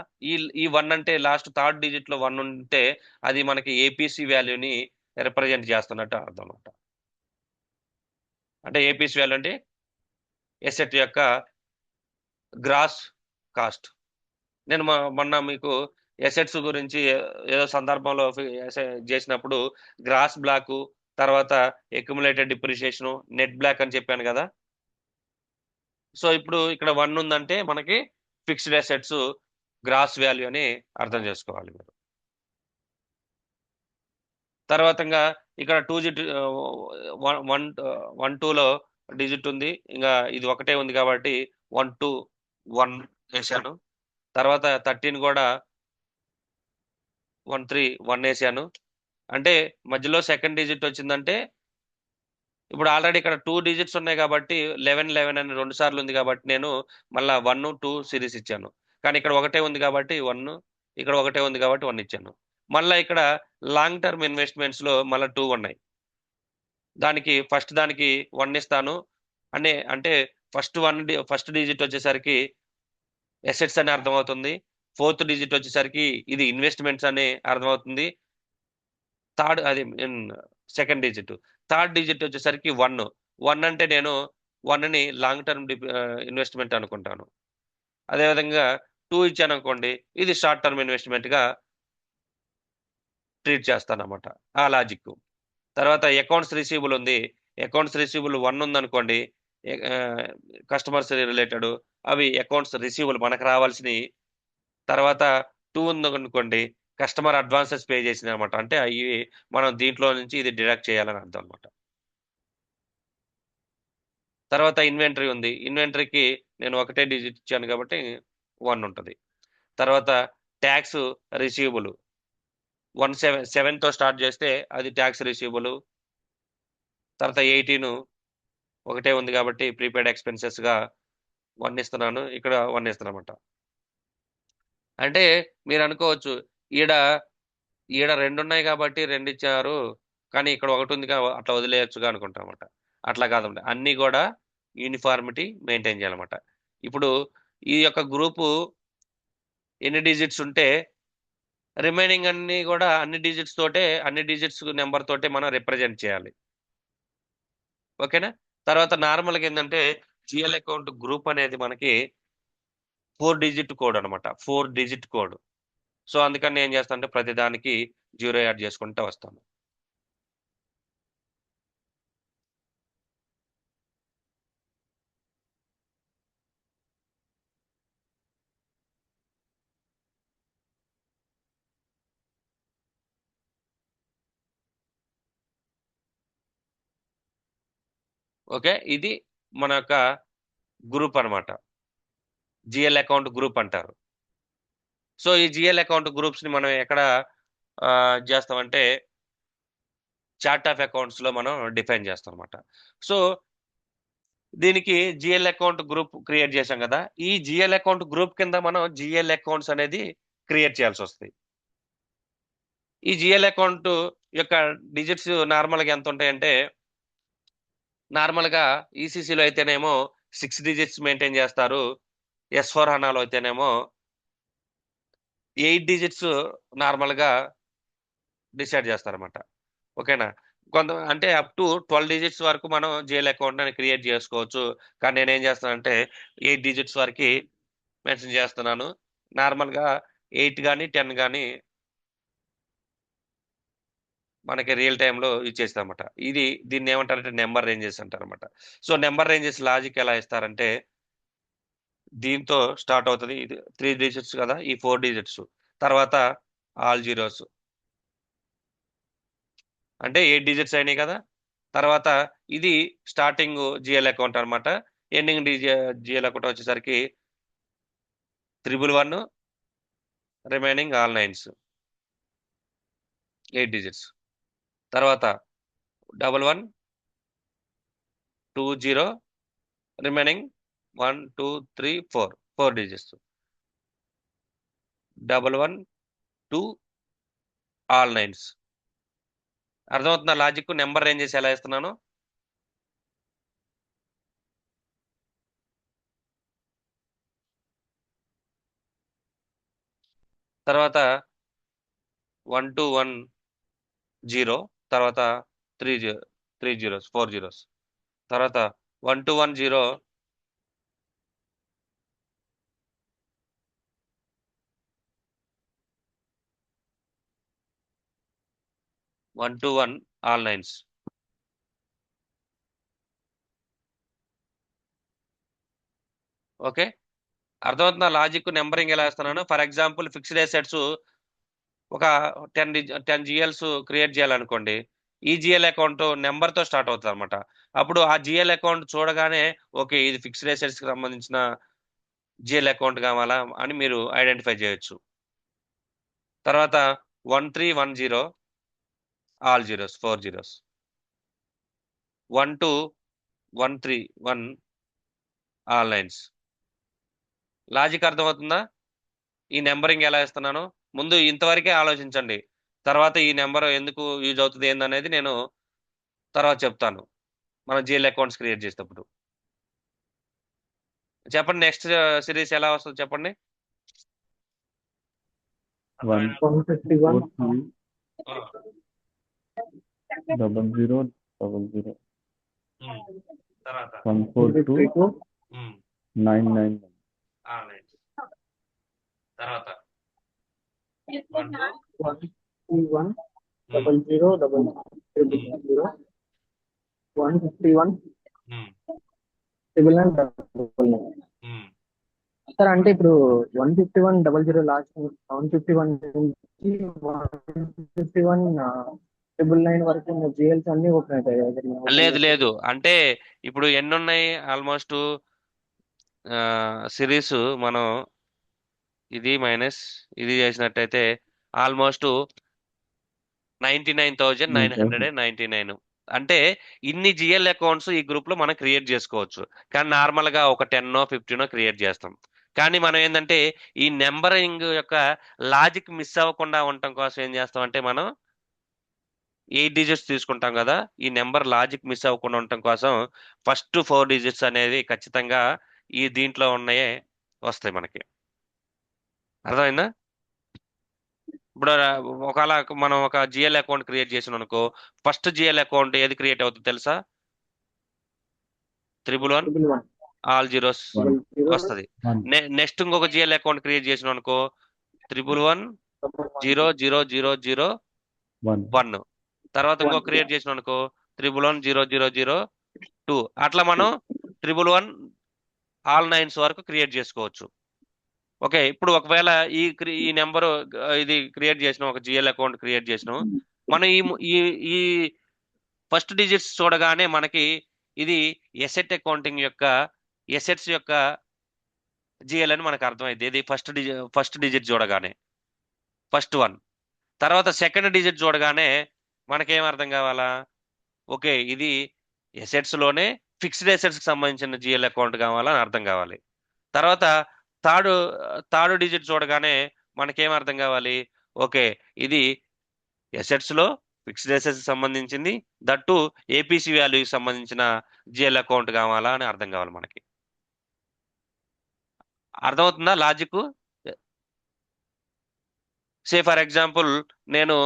ఈ 1 అంటే లాస్ట్ థర్డ్ డిజిట్ లో 1 ఉంటే అది మనకి ఏపీసీ వాల్యూని రిప్రజెంట్ చేస్తున్నట్టు అర్థం అనమాట. అంటే ఏపీసీ వాల్యూ అంటే ఎసెట్ యొక్క గ్రాస్ కాస్ట్. నేను మొన్న మీకు ఎసెట్స్ గురించి ఏదో సందర్భంలో చేసినప్పుడు గ్రాస్ బ్లాక్, తర్వాత అక్యుములేటెడ్ డిప్రిషియేషన్, నెట్ బ్లాక్ అని చెప్పాను కదా. సో ఇప్పుడు ఇక్కడ 1 ఉందంటే మనకి ఫిక్స్డ్ అసెట్స్ గ్రాస్ వాల్యూ అని అర్థం చేసుకోవాలి మీరు. తర్వాత ఇక్కడ 1, 2లో డిజిట్ ఉంది, ఇంకా ఇది ఒకటే ఉంది కాబట్టి 1, 2, 1 వేసాను. తర్వాత 13 కూడా 1, 3, 1 వేసాను. అంటే మధ్యలో సెకండ్ డిజిట్ వచ్చిందంటే ఇప్పుడు ఆల్రెడీ ఇక్కడ 2 డిజిట్స్ ఉన్నాయి కాబట్టి 11, 11 అని 2 సార్లు ఉంది కాబట్టి నేను మళ్ళా 1, 2 సిరీస్ ఇచ్చాను. కానీ ఇక్కడ ఒకటే ఉంది కాబట్టి 1, ఇక్కడ ఒకటే ఉంది కాబట్టి 1 ఇచ్చాను. మళ్ళీ ఇక్కడ లాంగ్ టర్మ్ ఇన్వెస్ట్మెంట్స్ లో మళ్ళీ 2 ఉన్నాయి, దానికి ఫస్ట్ దానికి 1 ఇస్తాను. అంటే ఫస్ట్ డిజిట్ వచ్చేసరికి ఎసెట్స్ అని అర్థమవుతుంది. ఫోర్త్ డిజిట్ వచ్చేసరికి ఇది ఇన్వెస్ట్మెంట్స్ అని అర్థమవుతుంది. సెకండ్ డిజిట్ థర్డ్ డిజిట్ వచ్చేసరికి 1 అంటే నేను 1ని లాంగ్ టర్మ్ ఇన్వెస్ట్మెంట్ అనుకుంటాను. అదేవిధంగా 2 ఇచ్చాను అనుకోండి, ఇది షార్ట్ టర్మ్ ఇన్వెస్ట్మెంట్ గా ట్రీట్ చేస్తాను అనమాట, ఆ లాజిక్. తర్వాత అకౌంట్స్ రిసీవబుల్ ఉంది, అకౌంట్స్ రిసీవబుల్ 1 ఉంది అనుకోండి, కస్టమర్స్ రిలేటెడ్ అవి అకౌంట్స్ రిసీవబుల్ మనకు రావాల్సినవి. తర్వాత 2 ఉంది అనుకోండి, కస్టమర్ అడ్వాన్సెస్ పే చేసింది అనమాట, అంటే అవి మనం దీంట్లో నుంచి ఇది డిడక్ట్ చేయాలని అర్థం అనమాట. తర్వాత ఇన్వెంటరీ ఉంది, ఇన్వెంటరీకి నేను ఒకటే డిజిట్ ఇచ్చాను కాబట్టి 1 ఉంటుంది. తర్వాత ట్యాక్స్ రిసీవబుల్ 7తో స్టార్ట్ చేస్తే అది ట్యాక్స్ రిసీవబుల్. తర్వాత 18 ఒకటే ఉంది కాబట్టి ప్రీపెయిడ్ ఎక్స్పెన్సెస్ గా 1 ఇస్తున్నాను, ఇక్కడ 1 ఇస్తున్నాను అనమాట. అంటే మీరు అనుకోవచ్చు ఈడ 2 ఉన్నాయి కాబట్టి 2 ఇచ్చారు, కానీ ఇక్కడ 1 ఉంది అట్లా వదిలేయచ్చుగా అనుకుంటాం అనమాట. అట్లా కాదండి, అన్ని కూడా యూనిఫార్మిటీ మెయింటైన్ చేయాలన్నమాట. ఇప్పుడు ఈ యొక్క గ్రూపు ఎన్ని డిజిట్స్ ఉంటే రిమైనింగ్ అన్ని కూడా అన్ని డిజిట్స్ నెంబర్ తోటే మనం రిప్రజెంట్ చేయాలి. ఓకేనా? తర్వాత నార్మల్గా ఏంటంటే జిఎల్ అకౌంట్ గ్రూప్ అనేది మనకి 4-digit కోడ్ అనమాట, 4-digit కోడ్. సో అందుకని నేను ఏం చేస్తాను అంటే ప్రతి దానికి 0 యాడ్ చేసుకుంటూ వస్తాను. ఓకే, ఇది మన యొక్క గ్రూప్ అనమాట, జిఎల్ అకౌంట్ గ్రూప్ అంటారు. సో ఈ జిఎల్ అకౌంట్ గ్రూప్స్ ని మనం ఎక్కడ చేస్తామంటే చార్ట్ ఆఫ్ అకౌంట్స్ లో మనం డిఫైన్ చేస్తాం అనమాట. సో దీనికి జిఎల్ అకౌంట్ గ్రూప్ క్రియేట్ చేశాం కదా, ఈ జిఎల్ అకౌంట్ గ్రూప్ కింద మనం జిఎల్ అకౌంట్స్ అనేది క్రియేట్ చేయాల్సి వస్తుంది. ఈ జిఎల్ అకౌంట్ యొక్క డిజిట్స్ నార్మల్గా ఎంత ఉంటాయంటే, నార్మల్గా ఈసీసీలో అయితేనేమో 6 డిజిట్స్ మెయింటైన్ చేస్తారు, S4 హనాలో అయితేనేమో 8 డిజిట్స్ నార్మల్గా డిసైడ్ చేస్తారన్నమాట. ఓకేనా, కొంత అంటే అప్ టు 12 డిజిట్స్ వరకు మనం జిఎల్ అకౌంట్ అని క్రియేట్ చేసుకోవచ్చు. కానీ నేనేం చేస్తానంటే 8 డిజిట్స్ వరకు మెన్షన్ చేస్తున్నాను. నార్మల్గా 8 కానీ 10 కానీ మనకి రియల్ టైంలో ఇచ్చేస్తాం అనమాట. దీన్ని ఏమంటారంటే నెంబర్ రేంజెస్ అంటారనమాట. సో నెంబర్ రేంజెస్ లాజిక్ ఎలా ఇస్తారంటే, దీంతో స్టార్ట్ అవుతుంది, ఇది 3 డిజిట్స్ కదా, ఈ 4 డిజిట్స్ తర్వాత ఆల్ జీరోస్ అంటే 8 డిజిట్స్ అయినాయి కదా. తర్వాత ఇది స్టార్టింగ్ జిఎల్ అకౌంట్ అనమాట, ఎండింగ్ జిఎల్ అకౌంట్ వచ్చేసరికి 111, రిమైనింగ్ ఆల్ 9s 8 డిజిట్స్. తర్వాత 11 20, రిమైనింగ్ 1 2 3 4 డిజిట్స్. 11 2 all 9s. అర్థమవుతున్న లాజిక్, నెంబర్ రేంజెస్ ఎలా ఇస్తున్నాను. తర్వాత 1 2 1 0, తర్వాత 3 zeros 4 zeros, తర్వాత 1 2 1 0, one two one all 9s. Okay, అర్థమవుతున్న లాజిక్, నెంబరింగ్ ఎలా వేస్తున్నాను. ఫర్ ఎగ్జాంపుల్ ఫిక్స్డ్ అసెట్స్ ఒక 10 జిఎల్స్ క్రియేట్ చేయాలనుకోండి, ఈ జిఎల్ అకౌంట్ నెంబర్తో స్టార్ట్ అవుతుంది అనమాట. అప్పుడు ఆ జిఎల్ అకౌంట్ చూడగానే ఓకే ఇది ఫిక్స్డ్ అసెట్స్ కి సంబంధించిన జిఎల్ అకౌంట్ కావాలా అని మీరు ఐడెంటిఫై చేయొచ్చు. తర్వాత 1 3 1 0 all zeros 4 zeros, 1 2 1 3 1 all 9s. Logic అర్థమవుతుందా. ఈ నెంబరింగ్ ఎలా ఇస్తున్నాను, ముందు ఇంతవరకే ఆలోచించండి, తర్వాత ఈ నెంబర్ ఎందుకు యూజ్ అవుతుంది ఏందనేది నేను తర్వాత చెప్తాను మనం జిఎల్ అకౌంట్స్ క్రియేట్ చేసేటప్పుడు. చెప్పండి నెక్స్ట్ సిరీస్ ఎలా వస్తుంది చెప్పండి. 151 0000 తర్వాత 142 999. తర్వాత 151 00 00 151 999. సార్ అంటే ఇప్పుడు 151 00 లాస్ట్ 151 నుంచి 151 వరకు ఉన్న జిఎల్స్ అన్ని ఓపెన్ అవుతాయి. లేదు లేదు, అంటే ఇప్పుడు ఎన్ని ఉన్నాయి ఆల్మోస్ట్ సిరీస్ మనం ఇది మైనస్ ఇది చేసినట్టయితే ఆల్మోస్ట్ 99,999. అంటే ఇన్ని జిఎల్ అకౌంట్స్ ఈ గ్రూప్ లో మనం క్రియేట్ చేసుకోవచ్చు. కానీ నార్మల్ గా ఒక 10 15 క్రియేట్ చేస్తాం. కానీ మనం ఏంటంటే ఈ నెంబరింగ్ యొక్క లాజిక్ మిస్ అవ్వకుండా ఉండటం కోసం ఏం చేస్తాం అంటే మనం 8 డిజిట్స్ తీసుకుంటాం కదా, ఈ నెంబర్ లాజిక్ మిస్ అవ్వకుండా ఉండటం కోసం ఫస్ట్ 4 డిజిట్స్ అనేది ఖచ్చితంగా ఈ దీంట్లో ఉన్నాయే వస్తాయి మనకి. అర్థమైందా. ఇప్పుడు ఒకవేళ మనం ఒక జిఎల్ అకౌంట్ క్రియేట్ చేసిన అనుకో, ఫస్ట్ జిఎల్ అకౌంట్ ఏది క్రియేట్ అవుతుంది తెలుసా, 111 ఆల్ జీరోస్ వస్తుంది. వన్ నెక్స్ట్ ఇంకొక జిఎల్ అకౌంట్ క్రియేట్ చేసిన అనుకో 1110001. వన్ తర్వాత ఇంకో క్రియేట్ చేసిన అనుకో 1110002. అట్లా మనం 111 ఆల్ 9s వరకు క్రియేట్ చేసుకోవచ్చు. ఓకే, ఇప్పుడు ఒకవేళ ఈ నెంబరు ఇది క్రియేట్ చేసిన ఒక జిఎల్ అకౌంట్ క్రియేట్ చేసినాం, మనం ఈ ఈ ఫస్ట్ డిజిట్స్ చూడగానే మనకి ఇది ఎసెట్ అకౌంటింగ్ యొక్క ఎసెట్స్ యొక్క జిఎల్ అని మనకు అర్థమైంది. ఇది ఫస్ట్ డిజిట్ చూడగానే ఫస్ట్ వన్. తర్వాత సెకండ్ డిజిట్ చూడగానే మనకేం అర్థం కావాలా, ఓకే ఇది ఎసెట్స్ లోనే ఫిక్స్డ్ ఎసెట్స్ కి సంబంధించిన జిఎల్ అకౌంట్ కావాలని అర్థం కావాలి. తర్వాత థర్డ్ డిజిట్ చూడగానే మనకేం అర్థం కావాలి, ఓకే ఇది ఎసెట్స్ లో ఫిక్స్డ్ ఎసెట్స్ సంబంధించింది, దట్టు ఏపీసీ వాల్యూకి సంబంధించిన జిఎల్ అకౌంట్ కావాలా అని అర్థం కావాలి మనకి. అర్థమవుతుందా లాజిక్? సే ఫర్ ఎగ్జాంపుల్ నేను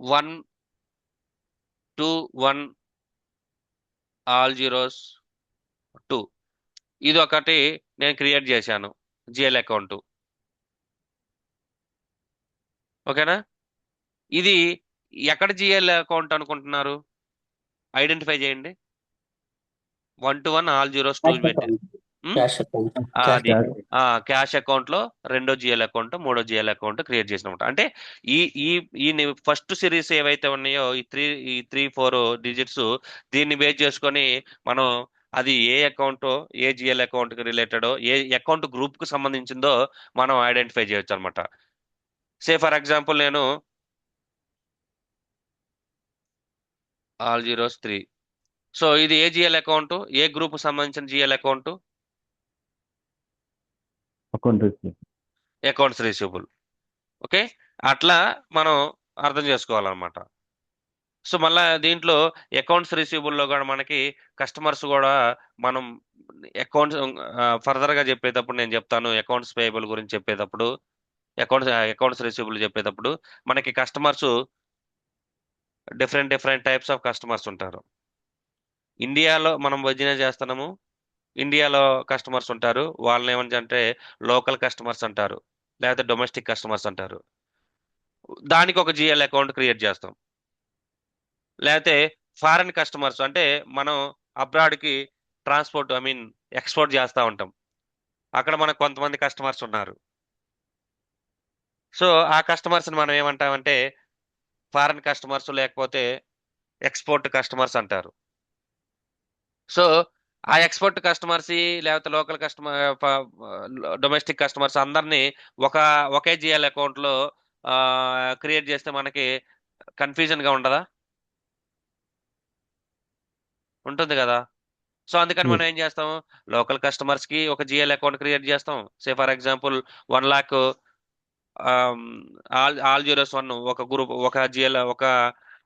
121 ఆల్ జీరోస్ 2 ఇది ఒకటి నేను క్రియేట్ చేశాను జిఎల్ అకౌంట్. ఓకేనా? ఇది ఎక్కడ జిఎల్ అకౌంట్ అనుకుంటున్నారు? ఐడెంటిఫై చేయండి. 121 ఆల్ జీరోస్ 2 పెట్టి Cash account. అది క్యాష్ అకౌంట్ లో రెండో జిఎల్ అకౌంట్ మూడో జిఎల్ అకౌంట్ క్రియేట్ చేసినమాట. అంటే ఈ ఈ ఈ ఫస్ట్ సిరీస్ ఏవైతే ఉన్నాయో ఈ 3-4 డిజిట్స్ దీన్ని బేస్ చేసుకొని మనం అది ఏ అకౌంట్ ఏ జిఎల్ అకౌంట్ కి రిలేటెడో ఏ అకౌంట్ గ్రూప్ కు సంబంధించిందో మనం ఐడెంటిఫై చేయొచ్చు అనమాట. సే ఫర్ ఎగ్జాంపుల్ నేను ఆల్ జీరోస్ 3. సో ఇది ఏ జిఎల్ అకౌంట్, ఏ గ్రూప్ సంబంధించిన GL account? Accounts receivable. Okay, అట్లా మనం అర్థం చేసుకోవాలన్నమాట. సో మళ్ళా దీంట్లో అకౌంట్స్ రిసీవబుల్లో కూడా మనకి కస్టమర్స్ కూడా మనం అకౌంట్స్ ఫర్దర్ గా చెప్పేటప్పుడు నేను చెప్తాను. అకౌంట్స్ పేయబుల్ గురించి చెప్పేటప్పుడు అకౌంట్స్ రిసీవబుల్ చెప్పేటప్పుడు మనకి customers different types of customers ఉంటారు. ఇండియాలో మనం బిజినెస్ చేస్తున్నాము, ఇండియాలో కస్టమర్స్ ఉంటారు. వాళ్ళని ఏమంటే లోకల్ కస్టమర్స్ అంటారు, లేకపోతే డొమెస్టిక్ కస్టమర్స్ అంటారు. దానికి ఒక జిఎల్ అకౌంట్ క్రియేట్ చేస్తాం. లేకపోతే ఫారెన్ కస్టమర్స్ అంటే మనం అబ్రాడ్కి ట్రాన్స్పోర్ట్ ఎక్స్పోర్ట్ చేస్తూ ఉంటాం. అక్కడ మనకు కొంతమంది కస్టమర్స్ ఉన్నారు. సో ఆ కస్టమర్స్ని మనం ఏమంటామంటే ఫారెన్ కస్టమర్స్ లేకపోతే ఎక్స్పోర్ట్ కస్టమర్స్ అంటారు. సో ఆ ఎక్స్పోర్ట్ కస్టమర్స్ లేకపోతే లోకల్ కస్టమర్ డొమెస్టిక్ కస్టమర్స్ అందరినీ ఒకే జిఎల్ అకౌంట్ లో క్రియేట్ చేస్తే మనకి కన్ఫ్యూజన్ గా ఉండదా? ఉంటుంది కదా. సో అందుకని మనం ఏం చేస్తాం, లోకల్ కస్టమర్స్ కి ఒక జిఎల్ అకౌంట్ క్రియేట్ చేస్తాం. సే for example 1 lakh all zeros 1 ఒక గ్రూప్, ఒక జిఎల్, ఒక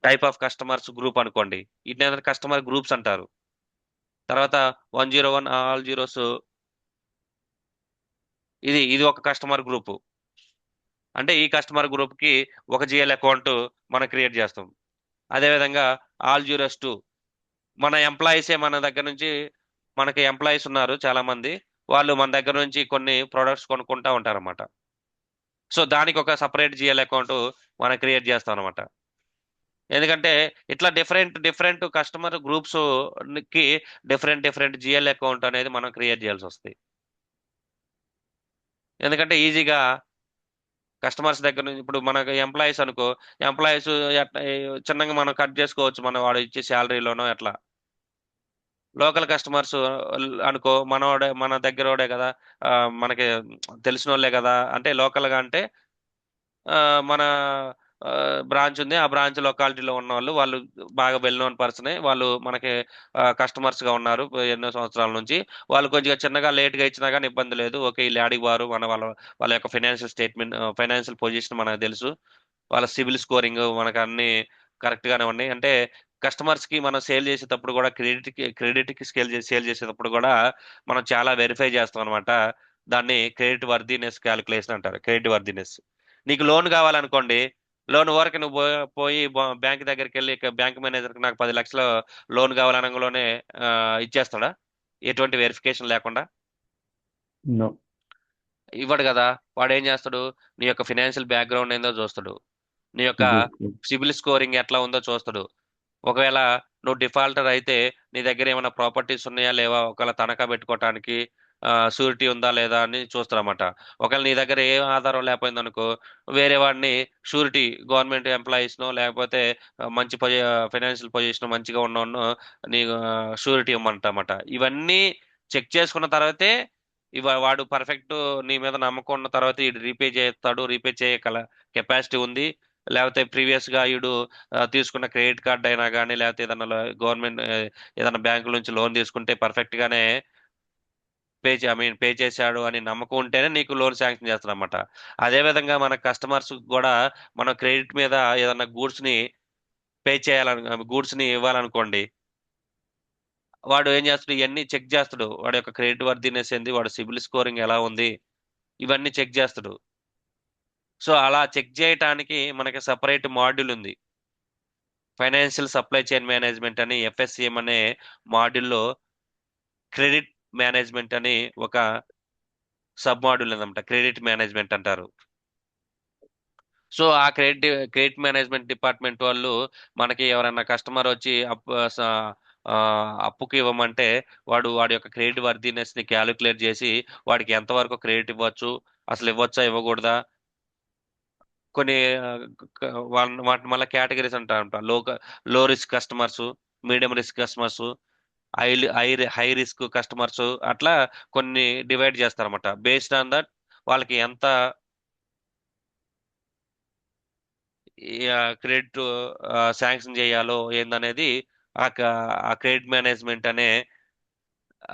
టైప్ ఆఫ్ కస్టమర్స్ గ్రూప్ అనుకోండి. ఇట్లా కస్టమర్ గ్రూప్స్ అంటారు. తర్వాత 101 ఆల్ జీరోస్ ఇది ఒక కస్టమర్ గ్రూప్. అంటే ఈ కస్టమర్ గ్రూప్ కి ఒక జిఎల్ అకౌంట్ మనం క్రియేట్ చేస్తాం. అదేవిధంగా ఆల్ జీరోస్ 2 మన ఎంప్లాయీసే, మన దగ్గర నుంచి మనకి ఎంప్లాయీస్ ఉన్నారు చాలా మంది, వాళ్ళు మన దగ్గర నుంచి కొన్ని ప్రొడక్ట్స్ కొనుక్కుంటా ఉంటారన్నమాట. సో దానికి ఒక సపరేట్ జిఎల్ అకౌంట్ మనం క్రియేట్ చేస్తాం అనమాట. ఎందుకంటే ఇట్లా డిఫరెంట్ కస్టమర్ గ్రూప్స్ కి డిఫరెంట్ జిఎల్ అకౌంట్ అనేది మనం క్రియేట్ చేయాల్సి వస్తుంది. ఎందుకంటే ఈజీగా కస్టమర్స్ దగ్గర నుంచి ఇప్పుడు మనకు ఎంప్లాయీస్ అనుకో, ఎంప్లాయీస్ చిన్నగా మనం కట్ చేసుకోవచ్చు మన వాడు ఇచ్చే శాలరీలోనో ఎట్లా. లోకల్ కస్టమర్స్ అనుకో మన దగ్గరోడే కదా, మనకి తెలిసిన వాళ్ళే కదా. అంటే లోకల్ గా అంటే మన బ్రాంచ్ ఉంది, ఆ బ్రాంచ్ లొకాలిటీలో ఉన్న వాళ్ళు బాగా వెల్ నోన్ పర్సనే, వాళ్ళు మనకి కస్టమర్స్ గా ఉన్నారు ఎన్నో సంవత్సరాల నుంచి. వాళ్ళు కొద్దిగా చిన్నగా లేట్ గా ఇచ్చినా కానీ ఇబ్బంది లేదు. ఓకే వీళ్ళు యాడికి వారు, వాళ్ళ యొక్క ఫైనాన్షియల్ స్టేట్మెంట్, ఫైనాన్షియల్ పొజిషన్ మనకు తెలుసు, వాళ్ళ సిబిల్ స్కోరింగ్ మనకు అన్ని కరెక్ట్ గానే ఉన్నాయి. అంటే కస్టమర్స్ కి మనం సేల్ చేసేటప్పుడు కూడా క్రెడిట్ కి సేల్ చేసేటప్పుడు కూడా మనం చాలా వెరిఫై చేస్తాం అనమాట. దాన్ని క్రెడిట్ వర్దినెస్ క్యాలిక్యులేషన్ అంటారు. Credit worthiness. నీకు లోన్ కావాలనుకోండి, లోన్ వరకు నువ్వు పోయి బ్యాంక్ దగ్గరికి వెళ్ళి బ్యాంక్ మేనేజర్కి నాకు 10 లక్షలు లోన్ కావాలనగానే ఇచ్చేస్తాడా? ఎటువంటి వెరిఫికేషన్ లేకుండా నో. ఇవ్వడు కదా. వాడు ఏం చేస్తాడు? నీ యొక్క ఫినాన్షియల్ బ్యాక్గ్రౌండ్ ఏందో చూస్తాడు, నీ యొక్క గుడ్. సిబిల్ స్కోరింగ్ ఎట్లా ఉందో చూస్తాడు. ఒకవేళ నువ్వు డిఫాల్టర్ అయితే నీ దగ్గర ఏమైనా ప్రాపర్టీస్ ఉన్నాయా లేవా, ఒకవేళ తనఖా పెట్టుకోవటానికి షూరిటీ ఉందా లేదా అని చూస్తారన్నమాట. ఒకవేళ నీ దగ్గర ఏ ఆధారం లేకపోయింది అనుకో, వేరే వాడిని షూరిటీ, గవర్నమెంట్ ఎంప్లాయీస్నో లేకపోతే మంచి ఫైనాన్షియల్ పొజిషన్ మంచిగా ఉన్నోన్నో నీ షూరిటీ ఇవ్వమంటామట. ఇవన్నీ చెక్ చేసుకున్న తర్వాతే వాడు పర్ఫెక్ట్ నీ మీద నమ్మకం ఉన్న తర్వాత ఈడు రీపే చేస్తాడు, రీపే చేయగల కెపాసిటీ ఉంది. లేకపోతే ప్రీవియస్ గా ఈడు తీసుకున్న క్రెడిట్ కార్డ్ అయినా కానీ లేకపోతే ఏదైనా గవర్నమెంట్ ఏదైనా బ్యాంకుల నుంచి లోన్ తీసుకుంటే పర్ఫెక్ట్ గానే పే చేశాడు అని నమ్మకం ఉంటేనే నీకు లోన్ శాంక్షన్ చేస్తారన్నమాట. అదే విధంగా మన కస్టమర్స్ కూడా మన క్రెడిట్ మీద ఏదైనా గూడ్స్ ని గూడ్స్ ని ఇవ్వాలనుకోండి, వాడు ఏం చేస్తాడు? ఇవన్నీ చెక్ చేస్తాడు. వాడి యొక్క క్రెడిట్ వర్దినెస్ ఏంది, వాడు సిబిల్ స్కోరింగ్ ఎలా ఉంది, ఇవన్నీ చెక్ చేస్తాడు. సో అలా చెక్ చేయటానికి మనకి సపరేట్ మాడ్యూల్ ఉంది. ఫైనాన్షియల్ సప్లై చైన్ మేనేజ్మెంట్ అని ఎఫ్ఎస్సిఎం అనే మాడ్యూల్లో క్రెడిట్ మేనేజ్మెంట్ అని ఒక సబ్ మాడ్యూల్ ఉందన్నమాట. క్రెడిట్ మేనేజ్మెంట్ అంటారు. సో ఆ క్రెడిట్ మేనేజ్మెంట్ డిపార్ట్మెంట్ వాళ్ళు మనకి ఎవరైనా కస్టమర్ వచ్చి అప్పుకి ఇవ్వమంటే వాడి యొక్క క్రెడిట్ వర్దినెస్ ని క్యాలిక్యులేట్ చేసి వాడికి ఎంతవరకు క్రెడిట్ ఇవ్వచ్చు, అసలు ఇవ్వచ్చా ఇవ్వకూడదా, కొన్ని వాటిని మళ్ళీ కేటగిరీస్ అంటారంట. లో risk customers, medium risk customers, high high high risk customers, అట్లా కొన్ని డివైడ్ చేస్తారన్నమాట. బేస్డ్ ఆన్ దట్ వాళ్ళకి ఎంత క్రెడిట్ శాంక్షన్ చేయాలో ఏందనేది ఆ క్రెడిట్ మేనేజ్మెంట్ అనే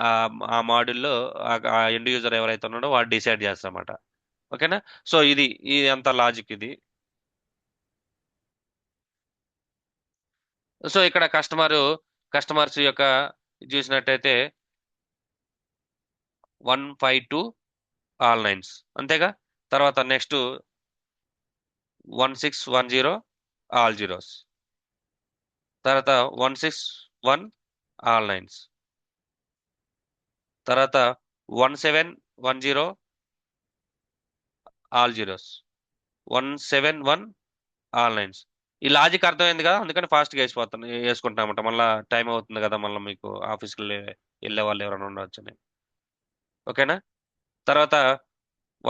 ఆ ఆ మాడ్యూల్లో ఆ ఎండ్ యూజర్ ఎవరైతే ఉన్నాడో వాడు డిసైడ్ చేస్తారన్నమాట. ఓకేనా? సో ఇది అంత లాజిక్ ఇది. సో ఇక్కడ కస్టమర్స్ యొక్క చూసినట్టయితే 152 ఆల్ నైన్స్, అంతేగా. తర్వాత నెక్స్ట్ 1610 ఆల్ జీరోస్, తర్వాత 161 ఆల్ నైన్స్, తర్వాత 1710 ఆల్ జీరోస్, 171 ఆల్ నైన్స్. ఈ లాజిక్ అర్థమైంది కదా, అందుకని ఫాస్ట్గా వేసుకుంటామట. మళ్ళీ టైం అవుతుంది కదా, మళ్ళీ మీకు ఆఫీస్కి వెళ్ళే వాళ్ళు ఎవరైనా ఉండవచ్చని. ఓకేనా? తర్వాత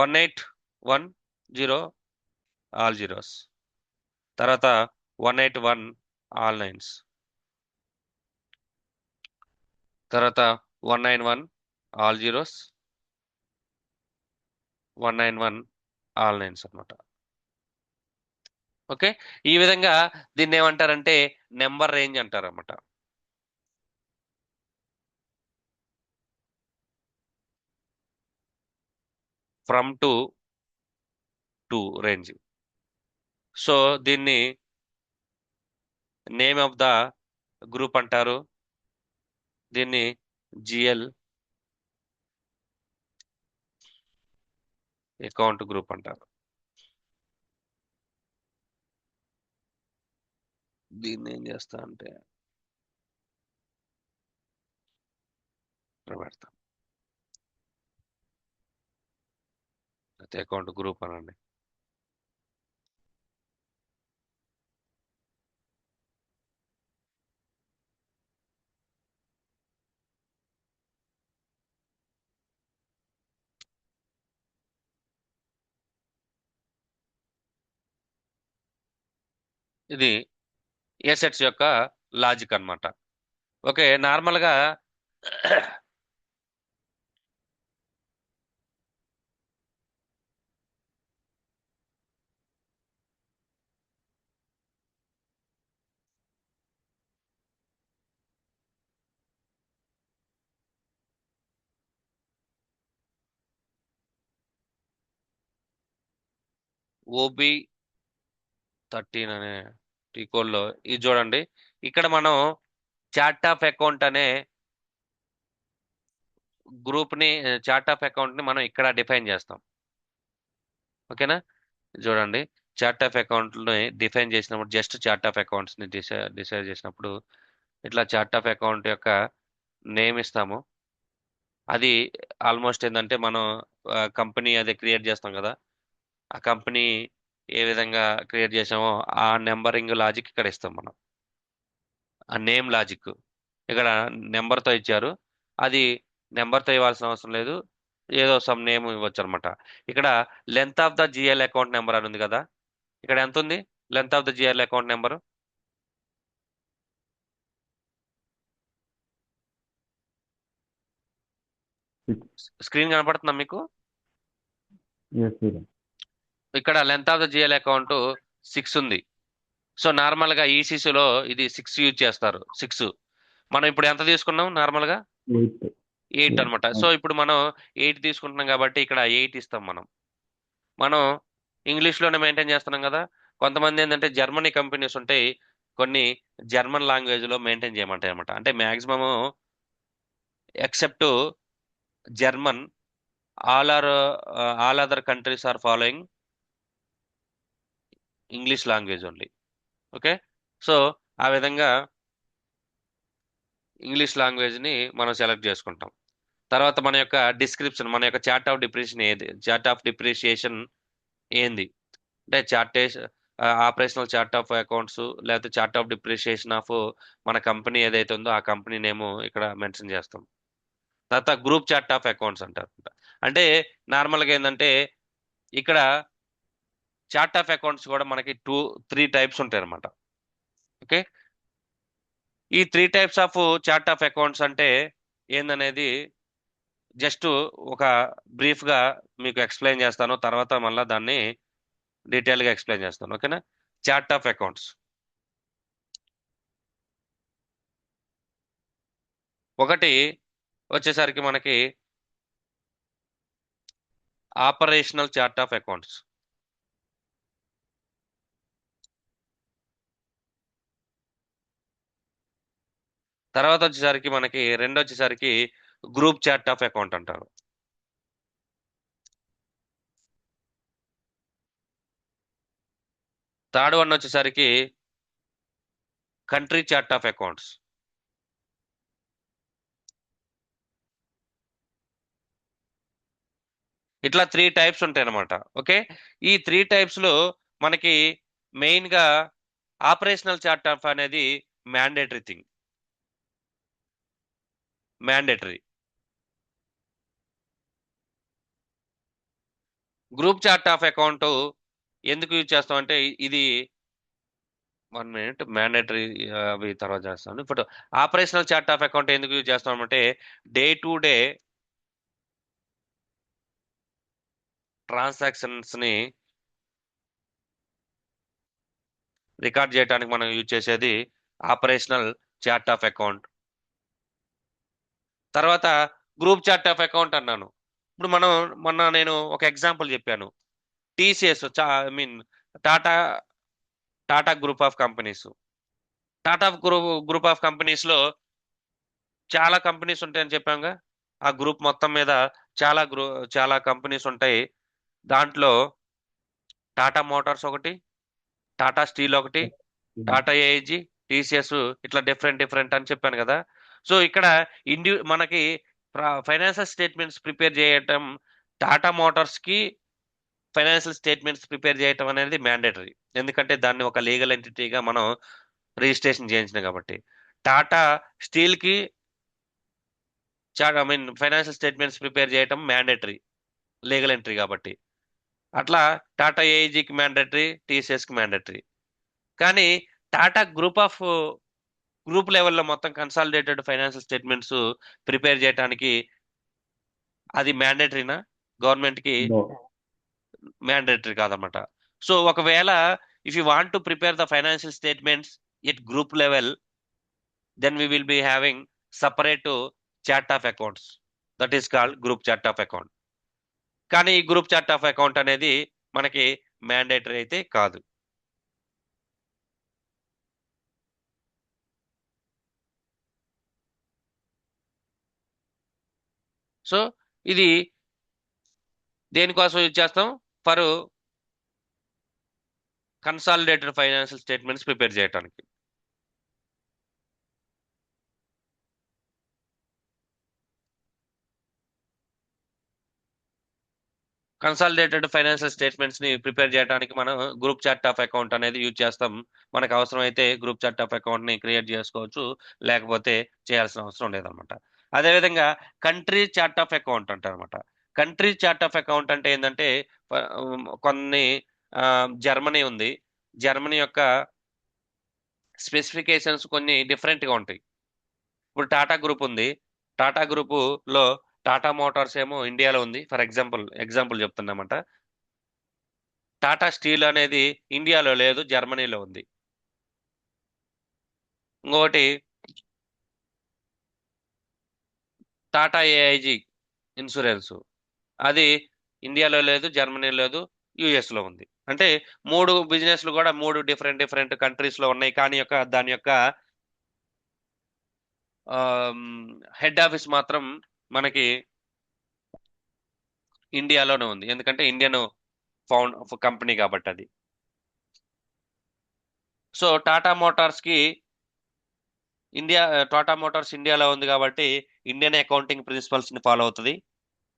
1810 ఆల్ జీరోస్, తర్వాత 181 ఆల్ నైన్స్, తర్వాత 191 ఆల్ జీరోస్, 191 ఆల్ నైన్స్ అనమాట. ఓకే, ఈ విధంగా దీన్ని ఏమంటారంటే నెంబర్ రేంజ్ అంటారు అనమాట. From to range. సో దీన్ని నేమ్ ఆఫ్ ద గ్రూప్ అంటారు, దీన్ని జిఎల్ అకౌంట్ గ్రూప్ అంటారు. దీన్ని ఏం చేస్తా అంటే ఇక్కడ పెడతాం, అయితే అకౌంట్ గ్రూప్ అనండి. ఇది ఎసెట్స్ యొక్క లాజిక్ అన్నమాట. ఓకే, నార్మల్గా ఓబి 13 అనే టీకోడ్లో ఇది చూడండి. ఇక్కడ మనం చార్ట్ ఆఫ్ అకౌంట్ అనే చార్ట్ ఆఫ్ అకౌంట్ ని మనం ఇక్కడ డిఫైన్ చేస్తాం. ఓకేనా? చూడండి, చార్ట్ ఆఫ్ అకౌంట్ని డిఫైన్ చేసినప్పుడు జస్ట్ చార్ట్ ఆఫ్ అకౌంట్స్ని డిసైడ్ చేసినప్పుడు ఇట్లా చార్ట్ ఆఫ్ అకౌంట్ యొక్క నేమ్ ఇస్తాము. అది ఆల్మోస్ట్ ఏంటంటే మనం కంపెనీ అది క్రియేట్ చేస్తాం కదా, ఆ కంపెనీ ఏ విధంగా క్రియేట్ చేసామో ఆ నెంబరింగ్ లాజిక్ ఇక్కడ ఇస్తాం మనం. ఆ నేమ్ లాజిక్ ఇక్కడ నెంబర్తో ఇచ్చారు, అది నెంబర్తో ఇవ్వాల్సిన అవసరం లేదు, ఏదో సమ్ నేమ్ ఇవ్వచ్చు అనమాట. ఇక్కడ length of the GL account number అని ఉంది కదా, ఇక్కడ ఎంత ఉంది length of the GL account number? Screen కనపడుతుందా మీకు? Yes, sir. ఇక్కడ length of the GL account 6 ఉంది. సో నార్మల్ గా ఈసీసీలో ఇది 6 యూజ్ చేస్తారు. 6 మనం ఇప్పుడు ఎంత తీసుకున్నాం నార్మల్ గా? 8. 8 Yeah. అనమాట. సో ఇప్పుడు మనం 8 తీసుకుంటున్నాం కాబట్టి ఇక్కడ 8 ఇస్తాం మనం. మనం ఇంగ్లీష్ లోనే మెయింటైన్ చేస్తున్నాం కదా. కొంతమంది ఏంటంటే జర్మనీ కంపెనీస్ ఉంటాయి, కొన్ని జర్మన్ లాంగ్వేజ్ లో మెయింటైన్ చేయమంటాయి అనమాట. అంటే maximum except German, all other countries are following English language only. Okay, so ఆ విధంగా ఇంగ్లీష్ లాంగ్వేజ్ ని మనం సెలెక్ట్ చేసుకుంటాం. తర్వాత మన యొక్క డిస్క్రిప్షన్, మన యొక్క చార్ట్ ఆఫ్ డిప్రిషియేషన్ ఏది, చార్ట్ ఆఫ్ డిప్రిషియేషన్ ఏంది అంటే ఆపరేషనల్ చార్ట్ ఆఫ్ అకౌంట్స్, లేకపోతే చార్ట్ ఆఫ్ డిప్రిషియేషన్ ఆఫ్ మన కంపెనీ ఏదైతే ఉందో ఆ కంపెనీ నేమ్ ఇక్కడ మెన్షన్ చేస్తాం. తర్వాత గ్రూప్ చార్ట్ ఆఫ్ అకౌంట్స్ అంటారు. అంటే నార్మల్గా ఏంటంటే ఇక్కడ చార్ట్ ఆఫ్ అకౌంట్స్ కూడా మనకి 3 టైప్స్ ఉంటాయి అనమాట. ఓకే, ఈ 3 types of chart of accounts అంటే ఏందనేది జస్ట్ ఒక బ్రీఫ్ గా మీకు ఎక్స్ప్లెయిన్ చేస్తాను, తర్వాత మళ్ళీ దాన్ని డీటెయిల్ గా ఎక్స్ప్లెయిన్ చేస్తాను. ఓకేనా? చార్ట్ ఆఫ్ అకౌంట్స్ ఒకటి వచ్చేసరికి మనకి ఆపరేషనల్ చార్ట్ ఆఫ్ అకౌంట్స్. తర్వాత వచ్చేసరికి మనకి రెండు వచ్చేసరికి గ్రూప్ చార్ట్ ఆఫ్ అకౌంట్ అంటారు. థర్డ్ వన్ వచ్చేసరికి కంట్రీ చార్ట్ ఆఫ్ అకౌంట్స్. ఇట్లా 3 టైప్స్ ఉంటాయి అనమాట. ఓకే, ఈ 3 టైప్స్ లో మనకి మెయిన్ గా ఆపరేషనల్ చార్ట్ ఆఫ్ అనేది mandatory thing, mandatory. Group chart of account ఎందుకు యూజ్ చేస్తాం అంటే ఇది 1 మినిట్, మ్యాండేటరీ అవి తర్వాత చేస్తాను. ఇప్పుడు ఆపరేషనల్ చార్ట్ ఆఫ్ అకౌంట్ ఎందుకు యూజ్ చేస్తాం అంటే డే టు డే ట్రాన్సాక్షన్స్ ని రికార్డ్ చేయడానికి మనం యూజ్ చేసేది ఆపరేషనల్ చార్ట్ ఆఫ్ అకౌంట్. తర్వాత గ్రూప్ చార్ట్ ఆఫ్ అకౌంట్ అన్నాను. ఇప్పుడు మొన్న నేను ఒక ఎగ్జాంపుల్ చెప్పాను, TCS, I mean Tata, Tata group of companies. Tata group of companies లో చాలా కంపెనీస్ ఉంటాయని చెప్పాంగా. ఆ గ్రూప్ మొత్తం మీద చాలా కంపెనీస్ ఉంటాయి. దాంట్లో టాటా మోటార్స్ ఒకటి, టాటా స్టీల్ ఒకటి, టాటా ఏఐజీ, టీసీఎస్, ఇట్లా డిఫరెంట్ డిఫరెంట్ అని చెప్పాను కదా. సో ఇక్కడ మనకి ఫైనాన్షియల్ స్టేట్మెంట్స్ ప్రిపేర్ చేయటం, టాటా మోటార్స్ కి ఫైనాన్షియల్ స్టేట్మెంట్స్ ప్రిపేర్ చేయటం అనేది మ్యాండేటరీ. ఎందుకంటే దాన్ని ఒక లీగల్ ఎంటిటీగా మనం రిజిస్ట్రేషన్ చేయించినాం కాబట్టి. టాటా స్టీల్ కి I mean financial statements prepare చేయటం మ్యాండేటరీ, లీగల్ ఎంట్రీ కాబట్టి. అట్లా టాటా ఏఐజీకి మ్యాండేటరీ, టీసీఎస్కి మ్యాండేటరీ. కానీ టాటా గ్రూప్ లెవెల్లో మొత్తం కన్సాలిడేటెడ్ ఫైనాన్షియల్ స్టేట్మెంట్స్ ప్రిపేర్ చేయడానికి అది మ్యాండేటరీనా? గవర్నమెంట్ కి No. మ్యాండేటరీ కాదన్నమాట. సో ఒకవేళ if you want to prepare the financial statements at group level, then we will be having separate chart of accounts, that is called group chart of account. కానీ ఈ గ్రూప్ చార్ట్ ఆఫ్ అకౌంట్ అనేది మనకి మ్యాండేటరీ అయితే కాదు. సో ఇది దేనికోసం యూజ్ చేస్తాం? For consolidated financial statements prepare చేయడానికి. కన్సాలిడేటెడ్ ఫైనాన్షియల్ స్టేట్మెంట్స్ ని ప్రిపేర్ చేయడానికి మనం గ్రూప్ చార్ట్ ఆఫ్ అకౌంట్ అనేది యూజ్ చేస్తాం. మనకు అవసరం అయితే గ్రూప్ చార్ట్ ఆఫ్ అకౌంట్ ని క్రియేట్ చేసుకోవచ్చు, లేకపోతే చేయాల్సిన అవసరం లేదనమాట. అదేవిధంగా కంట్రీ చార్ట్ ఆఫ్ అకౌంట్ అంటారనమాట. కంట్రీ చార్ట్ ఆఫ్ అకౌంట్ అంటే ఏంటంటే కొన్ని జర్మనీ ఉంది. జర్మనీ యొక్క స్పెసిఫికేషన్స్ కొన్ని డిఫరెంట్ గా ఉంటాయి. ఇప్పుడు టాటా గ్రూప్ ఉంది. టాటా గ్రూప్ లో టాటా మోటార్స్ ఏమో ఇండియాలో ఉంది. ఫర్ ఎగ్జాంపుల్ చెప్తున్నామంట. టాటా స్టీల్ అనేది ఇండియాలో లేదు, జర్మనీలో ఉంది. ఇంకొకటి టాటా ఏఐజీ ఇన్సూరెన్స్, అది ఇండియాలో లేదు, జర్మనీలో లేదు, యుఎస్ లో ఉంది. అంటే 3 బిజినెస్లు కూడా 3 డిఫరెంట్ కంట్రీస్ లో ఉన్నాయి. కానీ దాని యొక్క హెడ్ ఆఫీస్ మాత్రం మనకి ఇండియాలోనే ఉంది. ఎందుకంటే ఇండియన్ ఫౌండ్ కంపెనీ కాబట్టి అది. సో టాటా మోటార్స్ ఇండియాలో ఉంది కాబట్టి ఇండియన్ అకౌంటింగ్ ప్రిన్సిపల్స్ ని ఫాలో అవుతుంది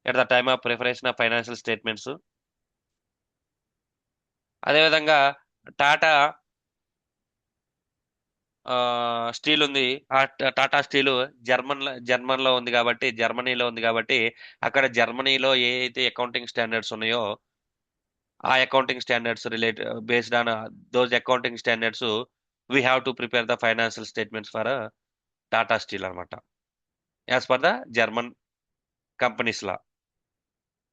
at the time of preparation of financial statements. అదేవిధంగా టాటా స్టీల్ ఉంది. ఆ టాటా స్టీల్ జర్మనీలో ఉంది కాబట్టి అక్కడ జర్మనీలో ఏ అయితే అకౌంటింగ్ స్టాండర్డ్స్ ఉన్నాయో ఆ accounting standards based on those accounting standards we have to prepare the financial statements for Tata Steel అనమాట, as per the German companies law.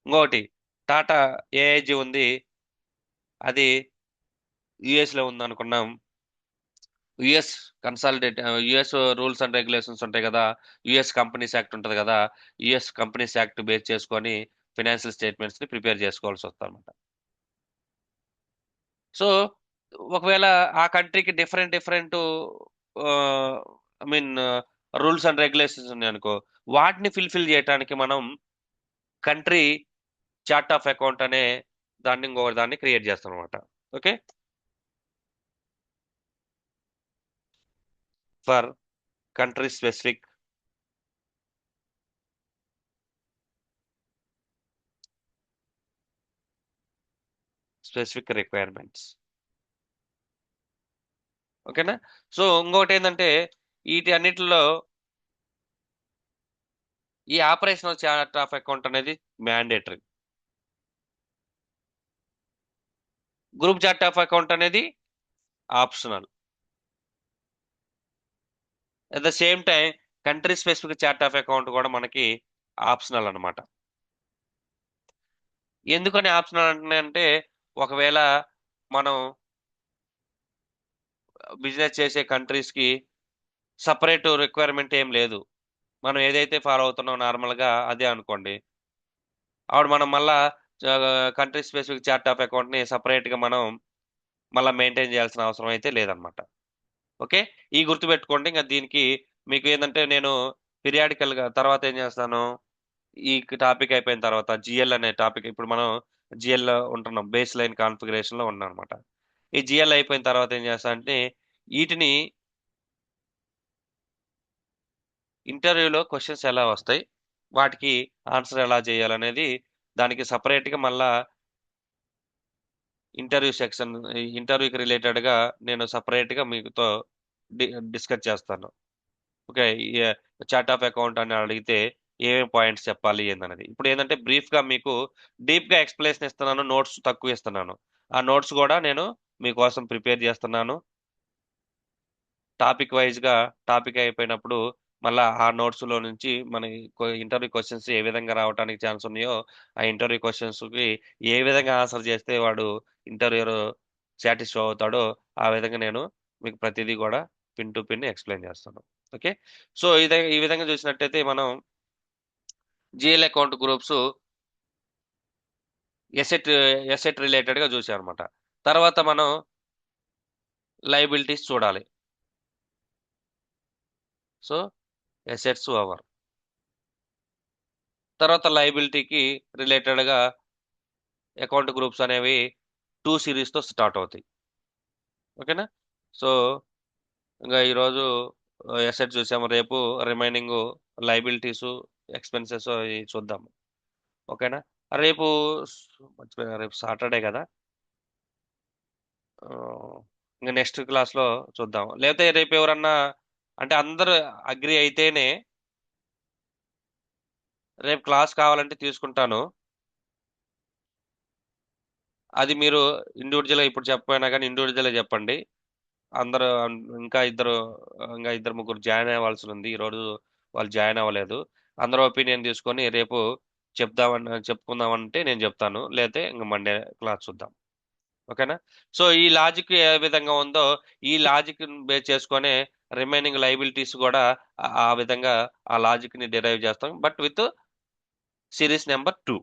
ఇంకొకటి టాటా ఏఐజీ ఉంది, అది యుఎస్ లో ఉంది అనుకున్నాం. US US rules and regulations ఉంటాయి కదా, యుఎస్ కంపెనీస్ యాక్ట్ ఉంటుంది కదా, యుఎస్ కంపెనీస్ యాక్ట్ బేస్ చేసుకొని ఫైనాన్షియల్ స్టేట్మెంట్స్ ని ప్రిపేర్ చేసుకోవాల్సి వస్తుంది అనమాట. సో ఒకవేళ ఆ కంట్రీకి different I mean rules and regulations ఉన్నాయి అనుకో, వాటిని ఫిల్ఫిల్ చేయడానికి మనం కంట్రీ చార్ట్ ఆఫ్ అకౌంట్ అనే ఇంకొక దాన్ని క్రియేట్ చేస్తాం అనమాట. Okay, for country specific requirements. ఓకేనా. సో ఇంకొకటి ఏంటంటే వీటి అన్నిటిలో ఈ ఆపరేషనల్ చార్ట్ ఆఫ్ అకౌంట్ అనేది mandatory. Group chart of account అనేది optional. At the same time country specific chart of account కూడా మనకి ఆప్షనల్ అనమాట. ఎందుకని ఆప్షనల్ అంటే ఒకవేళ మనం బిజినెస్ చేసే కంట్రీస్ కి సపరేట్ రిక్వైర్మెంట్ ఏం లేదు, మనం ఏదైతే ఫాలో అవుతున్నాం నార్మల్గా అదే అనుకోండి, అప్పుడు మనం మళ్ళా country specific chart of account ని సపరేట్ గా మనం మళ్ళీ మెయింటైన్ చేయాల్సిన అవసరం అయితే లేదనమాట. ఓకే, ఈ గుర్తుపెట్టుకోండి. ఇంకా దీనికి మీకు ఏంటంటే నేను పీరియాడికల్ గా తర్వాత ఏం చేస్తాను, ఈ టాపిక్ అయిపోయిన తర్వాత జిఎల్ అనే టాపిక్, ఇప్పుడు మనం జిఎల్ లో ఉంటున్నాం, బేస్ లైన్ కాన్ఫిగరేషన్ లో ఉన్నాం అనమాట. ఈ జిఎల్ అయిపోయిన తర్వాత ఏం చేస్తా అంటే వీటిని ఇంటర్వ్యూలో క్వశ్చన్స్ ఎలా వస్తాయి, వాటికి ఆన్సర్ ఎలా చేయాలనేది దానికి సపరేట్ గా మళ్ళా ఇంటర్వ్యూకి రిలేటెడ్ గా నేను సపరేట్ గా మీతో డిస్కస్ చేస్తాను. ఓకే, చార్ట్ ఆఫ్ అకౌంట్ అని అడిగితే ఏమేమి పాయింట్స్ చెప్పాలి ఏందనేది. ఇప్పుడు ఏంటంటే బ్రీఫ్ గా మీకు డీప్ గా ఎక్స్ప్లెనేషన్ ఇస్తున్నాను, నోట్స్ తక్కువ ఇస్తున్నాను. ఆ నోట్స్ కూడా నేను మీకోసం ప్రిపేర్ చేస్తున్నాను. టాపిక్ అయిపోయినప్పుడు మళ్ళా ఆ నోట్స్ లో నుంచి మన ఇంటర్వ్యూ క్వశ్చన్స్ ఏ విధంగా రావడానికి ఛాన్స్ ఉన్నాయో ఆ ఇంటర్వ్యూ క్వశ్చన్స్ కి ఏ విధంగా ఆన్సర్ చేస్తే వాడు ఇంటర్వ్యూర్ సాటిస్ఫై అవుతాడో ఆ విధంగా నేను మీకు ప్రతిదీ కూడా పిన్ టు పిన్ ఎక్స్ప్లెయిన్ చేస్తాను. ఓకే, సో ఈ విధంగా చూసినట్టయితే మనం GL account groups asset related గా చూసాం అనమాట. తర్వాత మనం లయబిలిటీస్ చూడాలి. సో ఎసెట్స్ ఓవర్ తర్వాత లయబిలిటీకి రిలేటెడ్ గా అకౌంట్ గ్రూప్స్ అనేవి 2 సిరీస్ తో స్టార్ట్ అవుతాయి. ఓకేనా? సో ఇంకా ఈరోజు ఎసెట్ చూసాము. రేపు రిమైనింగ్ లైబిలిటీస్, ఎక్స్పెన్సెస్ చూద్దాము. ఓకేనా? రేపు మర్చిపోయినా, రేపు సాటర్డే కదా. ఆ, ఇంకా నెక్స్ట్ క్లాస్లో చూద్దాం. లేకపోతే రేపు ఎవరన్నా అంటే అందరూ అగ్రి అయితేనే రేపు క్లాస్ కావాలంటే తీసుకుంటాను. అది మీరు ఇండివిజువల్గా ఇప్పుడు చెప్పపోయినా కానీ ఇండివిజువల్గా చెప్పండి. అందరూ ఇంకా ఇద్దరు ముగ్గురు జాయిన్ అవ్వాల్సి ఉంది. ఈరోజు వాళ్ళు జాయిన్ అవ్వలేదు. అందరూ ఒపీనియన్ తీసుకొని రేపు చెప్పుకుందామంటే నేను చెప్తాను. లేతే ఇంక మండే క్లాస్ చూద్దాం. ఓకేనా? సో ఈ లాజిక్ ఏ విధంగా ఉందో ఈ లాజిక్ బేస్ చేసుకొని రిమైనింగ్ లైబిలిటీస్ కూడా ఆ విధంగా ఆ లాజిక్ ని డిరైవ్ చేస్తాం, but with series number 2.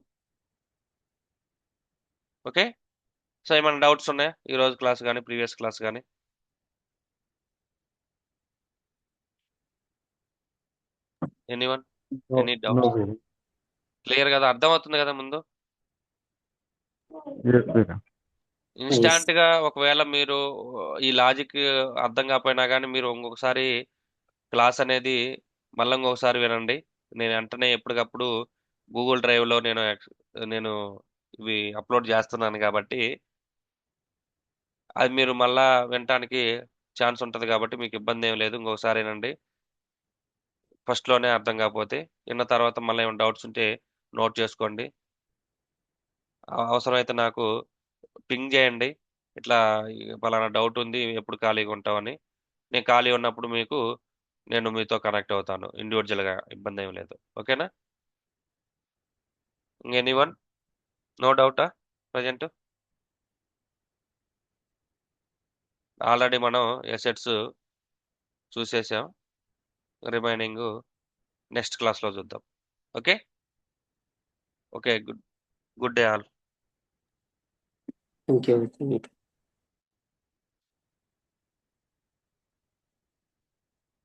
Okay? So ఏమైనా డౌట్స్ ఉన్నాయా ఈ రోజు క్లాస్ కానీ ప్రీవియస్ క్లాస్ కానీ? Anyone? No, any no, doubts? Sira. Clear కదా? అర్థమవుతుంది కదా ముందు? Yes, Sira. ఇన్స్టాంట్ గా ఒకవేళ మీరు ఈ లాజిక్ అర్థం కాకపోయినా కానీ మీరు ఇంకొకసారి క్లాస్ అనేది మళ్ళీ ఇంకొకసారి వినండి. నేను వెంటనే ఎప్పటికప్పుడు గూగుల్ డ్రైవ్ లో నేను ఇవి అప్లోడ్ చేస్తున్నాను కాబట్టి అది మీరు మళ్ళా వినటానికి ఛాన్స్ ఉంటుంది కాబట్టి మీకు ఇబ్బంది ఏం లేదు. ఇంకొకసారి వినండి. ఫస్ట్ లోనే అర్థం కాకపోతే విన్న తర్వాత మళ్ళీ ఏమైనా డౌట్స్ ఉంటే నోట్ చేసుకోండి. అవసరమైతే నాకు పింగ్ చేయండి. ఇట్లా పలానా డౌట్ ఉంది, ఎప్పుడు ఖాళీగా ఉంటామని. నేను ఖాళీ ఉన్నప్పుడు నేను మీతో కనెక్ట్ అవుతాను ఇండివిజువల్గా. ఇబ్బంది ఏం లేదు. ఓకేనా? ఎనీవన్? నో డౌటా ప్రజెంట్? ఆల్రెడీ మనం ఎసెట్స్ చూసేసాం. రిమైనింగ్ నెక్స్ట్ క్లాస్లో చూద్దాం. Okay? Okay, good day all. Thank you.